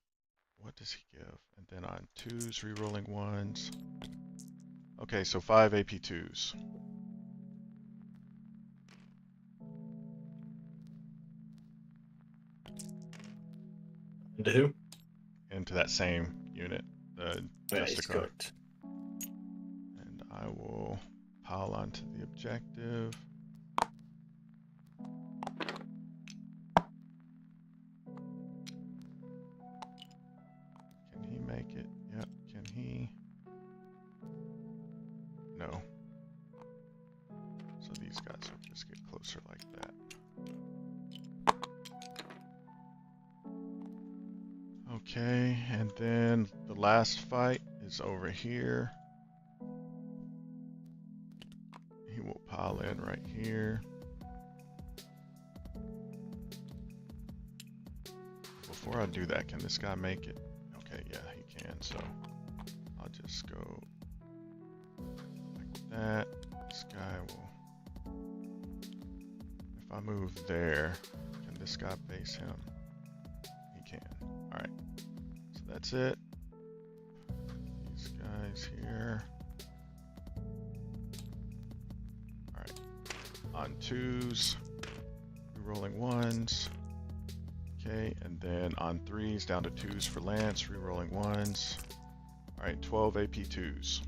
what does he give? And then on 2s, rerolling 1s. Okay, so 5 AP 2s. Into who? Into that same unit, the Yeah, he's Justicar. cooked. And I will pile onto the objective. Can he make it? Yep, can he? No. So these guys will just get closer like that. Okay, and then the last fight is over here. He will pile in right here. Before I do that, can this guy make it? Okay, yeah, he can, so I'll just go like that. This guy will... If I move there, can this guy base him? He can. Alright, so that's it. These guys here. Alright, on 2s, rerolling 1s. Okay, and then on 3s down to 2s for Lance, rerolling 1s. Alright, 12 AP 2s.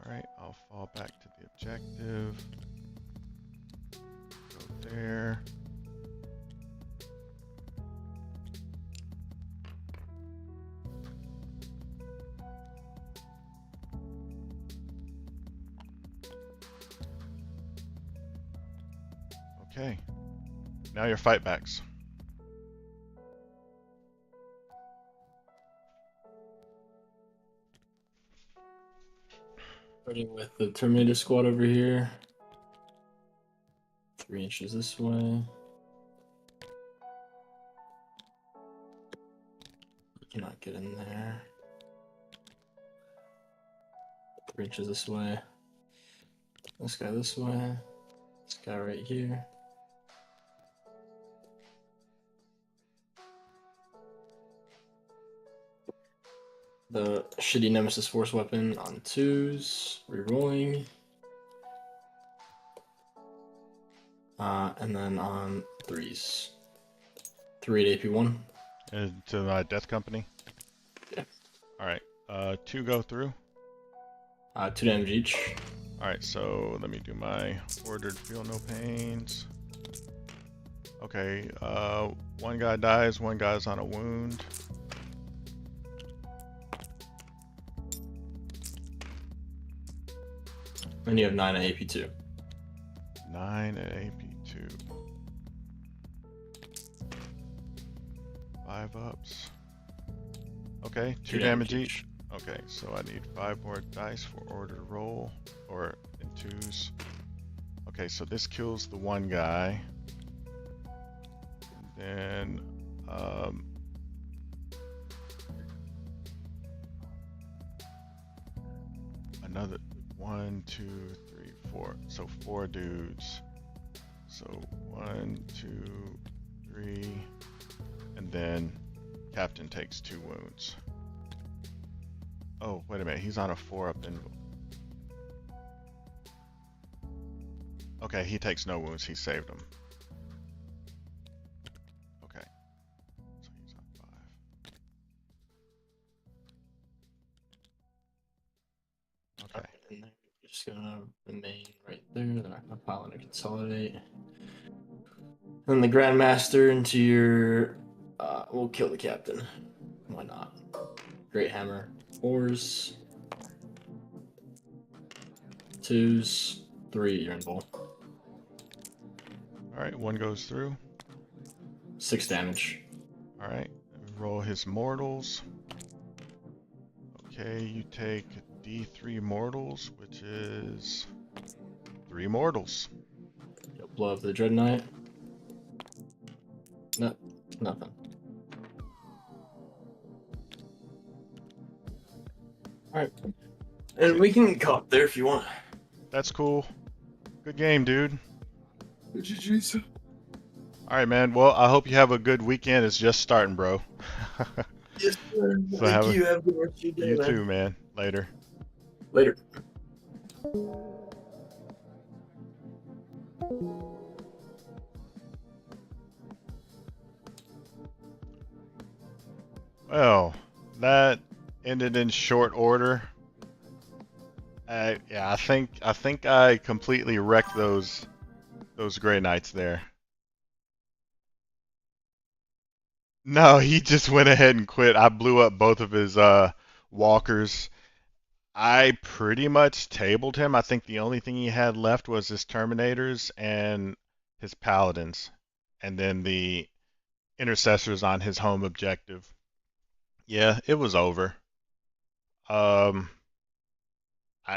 Alright, I'll fall back to the objective. Go there. Okay, now your fight backs. Starting with the Terminator squad over here. 3 inches this way. You cannot get in there. 3 inches this way. This guy this way. This guy right here. The shitty Nemesis Force weapon on 2s, rerolling. And then on 3s. 3 at AP1. To my Death Company? Yeah. Alright, 2 go through. 2 damage each. Alright, so let me do my ordered feel no pains. Okay, 1 guy dies, 1 guy's on a wound. And you have 9 at AP2. 9 at AP2. 5 ups. Okay, 2 damage each. Okay, so I need 5 more dice for order roll, or twos. Okay, so this kills the one guy. Then another 1, 2, 3, 4. So 4 dudes. So 1, 2, 3, and then Captain takes 2 wounds. Oh, wait a minute, he's on a 4-up then. Okay, he takes no wounds, he saved him. Okay, so he's on 5. Okay. And then you're just gonna remain right there. Then I can pile and consolidate. Then the Grandmaster into your. We'll kill the Captain. Why not? Great Hammer. 4s. 2s. 3. You're in bowl. Alright, 1 goes through. 6 damage. Alright, roll his mortals. Okay, you take D3 mortals, which is 3 mortals. You'll blow up the Dread Knight. No, nothing. Alright. And we can cop there if you want. That's cool. Good game, dude. GG's. Alright, man. Well, I hope you have a good weekend. It's just starting, bro. Yes, sir. So Thank you. Have a good rest of your day, You man. too, man. Later. Later. Well, that ended in short order. Yeah, I think I completely wrecked those Grey Knights there. No, he just went ahead and quit. I blew up both of his walkers. I pretty much tabled him. I think the only thing he had left was his Terminators and his Paladins, and then the Intercessors on his home objective. Yeah, it was over.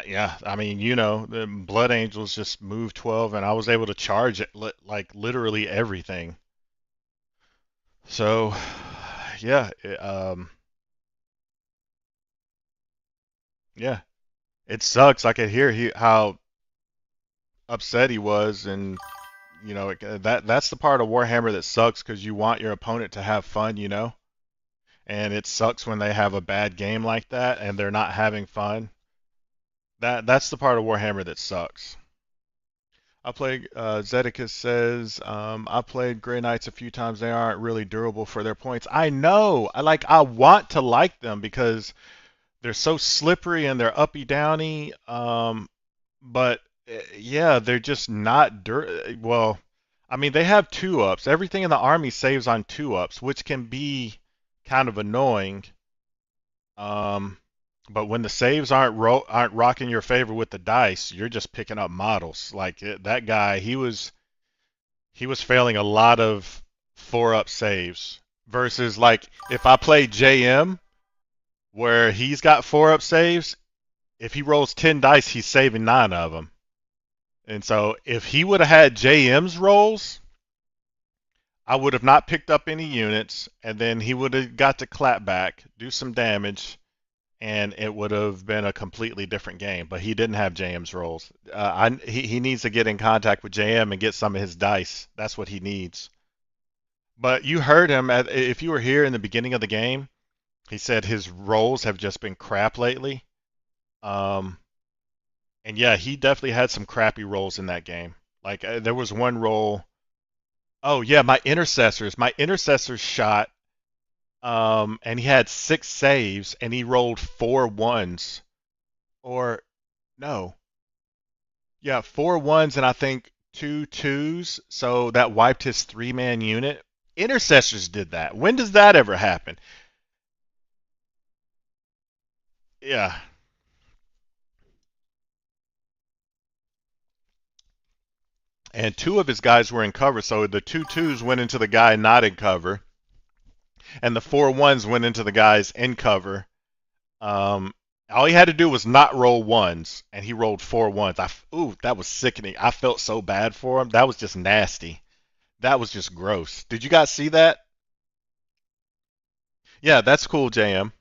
Yeah, I mean, you know, the Blood Angels just moved 12, and I was able to charge it like literally everything. So, yeah, yeah, it sucks. I could hear how upset he was, and you know, that's the part of Warhammer that sucks because you want your opponent to have fun, you know, and it sucks when they have a bad game like that and they're not having fun. That's the part of Warhammer that sucks. I played, Zedicus says, I played Grey Knights a few times. They aren't really durable for their points. I know. I want to like them because they're so slippery and they're uppy downy. But yeah, they're just not well, I mean, they have 2-ups. Everything in the army saves on 2-ups, which can be kind of annoying. But when the saves aren't rocking your favor with the dice, you're just picking up models. Like that guy, he was failing a lot of 4-up saves versus like if I play JM where he's got 4-up saves, if he rolls 10 dice, he's saving 9 of them. And so if he would have had JM's rolls, I would have not picked up any units, and then he would have got to clap back, do some damage, and it would have been a completely different game. But he didn't have JM's rolls. He needs to get in contact with JM and get some of his dice. That's what he needs. But you heard him, if you were here in the beginning of the game, he said his rolls have just been crap lately. And yeah, he definitely had some crappy rolls in that game. Like there was one roll. Oh yeah, my intercessors shot. And he had 6 saves, and he rolled 4 ones, or no, yeah, 4 ones, and I think 2 twos. So that wiped his 3-man unit. Intercessors did that. When does that ever happen? Yeah. And 2 of his guys were in cover, so the 2 twos went into the guy not in cover, and the 4 ones went into the guys in cover. All he had to do was not roll ones, and he rolled 4 ones. Ooh, that was sickening. I felt so bad for him. That was just nasty. That was just gross. Did you guys see that? Yeah, that's cool, JM.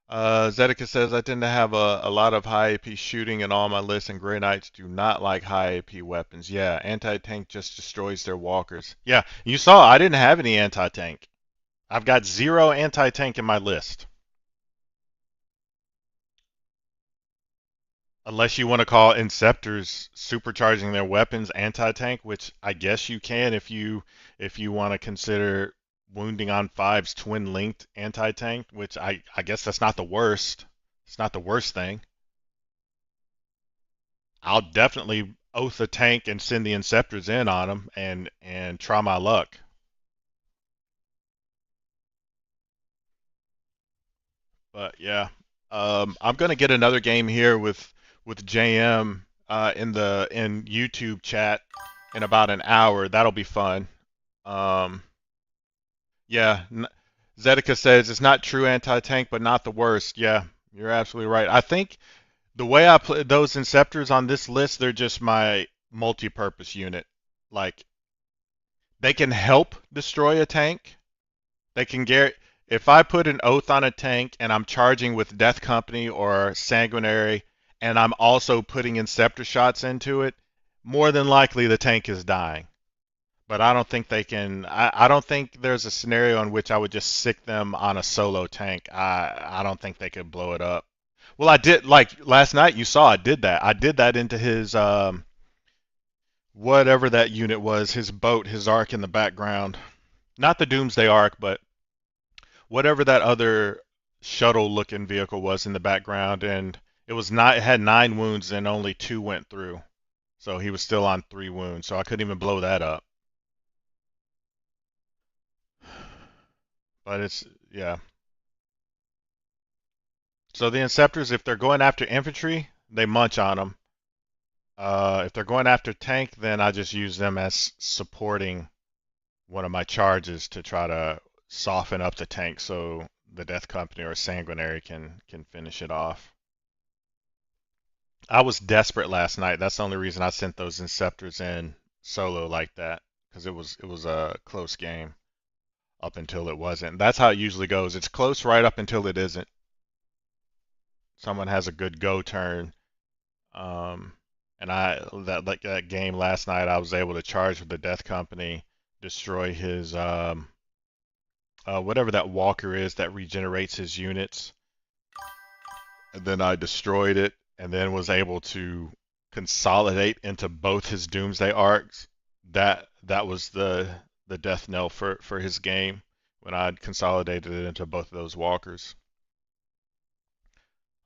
Zedekiah says, I tend to have a lot of high AP shooting in all my lists, and Grey Knights do not like high AP weapons. Yeah, anti-tank just destroys their walkers. Yeah, you saw I didn't have any anti-tank. I've got 0 anti-tank in my list. Unless you want to call Inceptors supercharging their weapons anti-tank, which I guess you can if you want to consider wounding on fives twin linked anti-tank, which I guess that's not the worst. It's not the worst thing. I'll definitely oath a tank and send the Inceptors in on them and try my luck. But yeah, I'm gonna get another game here with JM in YouTube chat in about an hour. That'll be fun. Um, yeah, Zedekiah says it's not true anti-tank, but not the worst. Yeah, you're absolutely right. I think the way I play those Inceptors on this list, they're just my multi-purpose unit. Like they can help destroy a tank. They can get if I put an oath on a tank and I'm charging with Death Company or Sanguinary, and I'm also putting Inceptor shots into it, more than likely the tank is dying. But I don't think they can. I don't think there's a scenario in which I would just sick them on a solo tank. I don't think they could blow it up. Well, I did like last night. You saw I did that. I did that into his whatever that unit was, his boat, his ark in the background. Not the Doomsday Ark, but whatever that other shuttle-looking vehicle was in the background, and it had 9 wounds and only 2 went through. So he was still on 3 wounds. So I couldn't even blow that up. But it's yeah. So the Inceptors, if they're going after infantry, they munch on them. If they're going after tank, then I just use them as supporting one of my charges to try to soften up the tank so the Death Company or Sanguinary can finish it off. I was desperate last night. That's the only reason I sent those Inceptors in solo like that, because it was a close game up until it wasn't. That's how it usually goes. It's close right up until it isn't. Someone has a good go turn. And that game last night, I was able to charge with the Death Company, destroy his whatever that walker is that regenerates his units, and then I destroyed it, and then was able to consolidate into both his Doomsday arcs. That was the death knell for his game when I consolidated it into both of those walkers.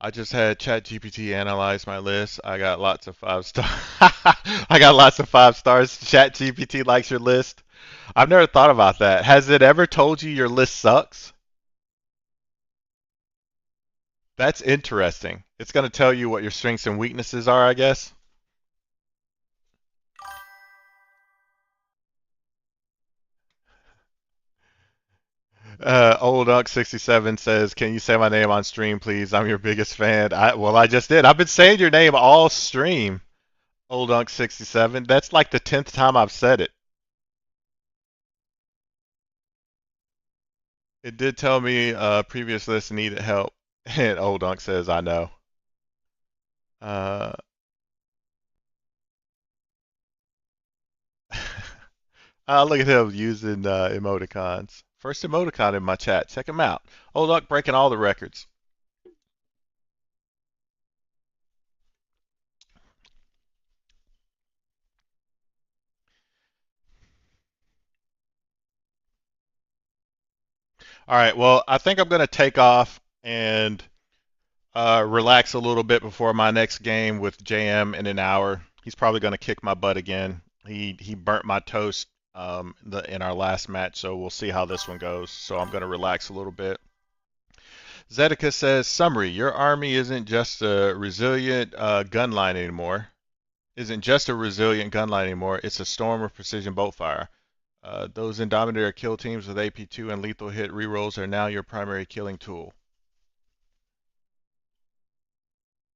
I just had ChatGPT analyze my list. I got lots of 5 stars. I got lots of 5 stars. ChatGPT likes your list. I've never thought about that. Has it ever told you your list sucks? That's interesting. It's going to tell you what your strengths and weaknesses are, I guess. Old Unc 67 says, "Can you say my name on stream, please? I'm your biggest fan." Well, I just did. I've been saying your name all stream. Old Unc 67. That's like the 10th time I've said it. It did tell me previous list needed help, and Old Unc says, "I know." Uh, look at him using emoticons. First emoticon in my chat. Check him out. Old Unc breaking all the records. All right. Well, I think I'm gonna take off and relax a little bit before my next game with JM in an hour. He's probably gonna kick my butt again. He burnt my toast in our last match, so we'll see how this one goes. So I'm gonna relax a little bit. Zedekiah says, summary, your army isn't just a resilient gun line anymore. Isn't just a resilient gun line anymore. It's a storm of precision bolt fire. Those Indominator kill teams with AP2 and lethal hit rerolls are now your primary killing tool.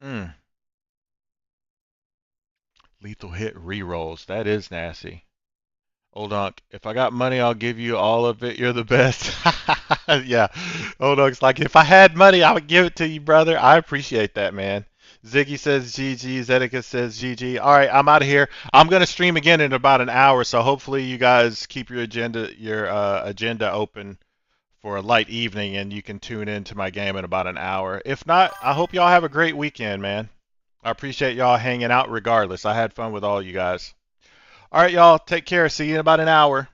Hmm. Lethal hit rerolls. That is nasty. Old Unc, if I got money, I'll give you all of it. You're the best. Yeah. Old Unc's like, if I had money, I would give it to you, brother. I appreciate that, man. Ziggy says GG. Zedeca says GG. All right, I'm out of here. I'm gonna stream again in about an hour, so hopefully you guys keep your agenda open for a light evening, and you can tune in to my game in about an hour. If not, I hope y'all have a great weekend, man. I appreciate y'all hanging out regardless. I had fun with all you guys. All right, y'all. Take care. See you in about an hour.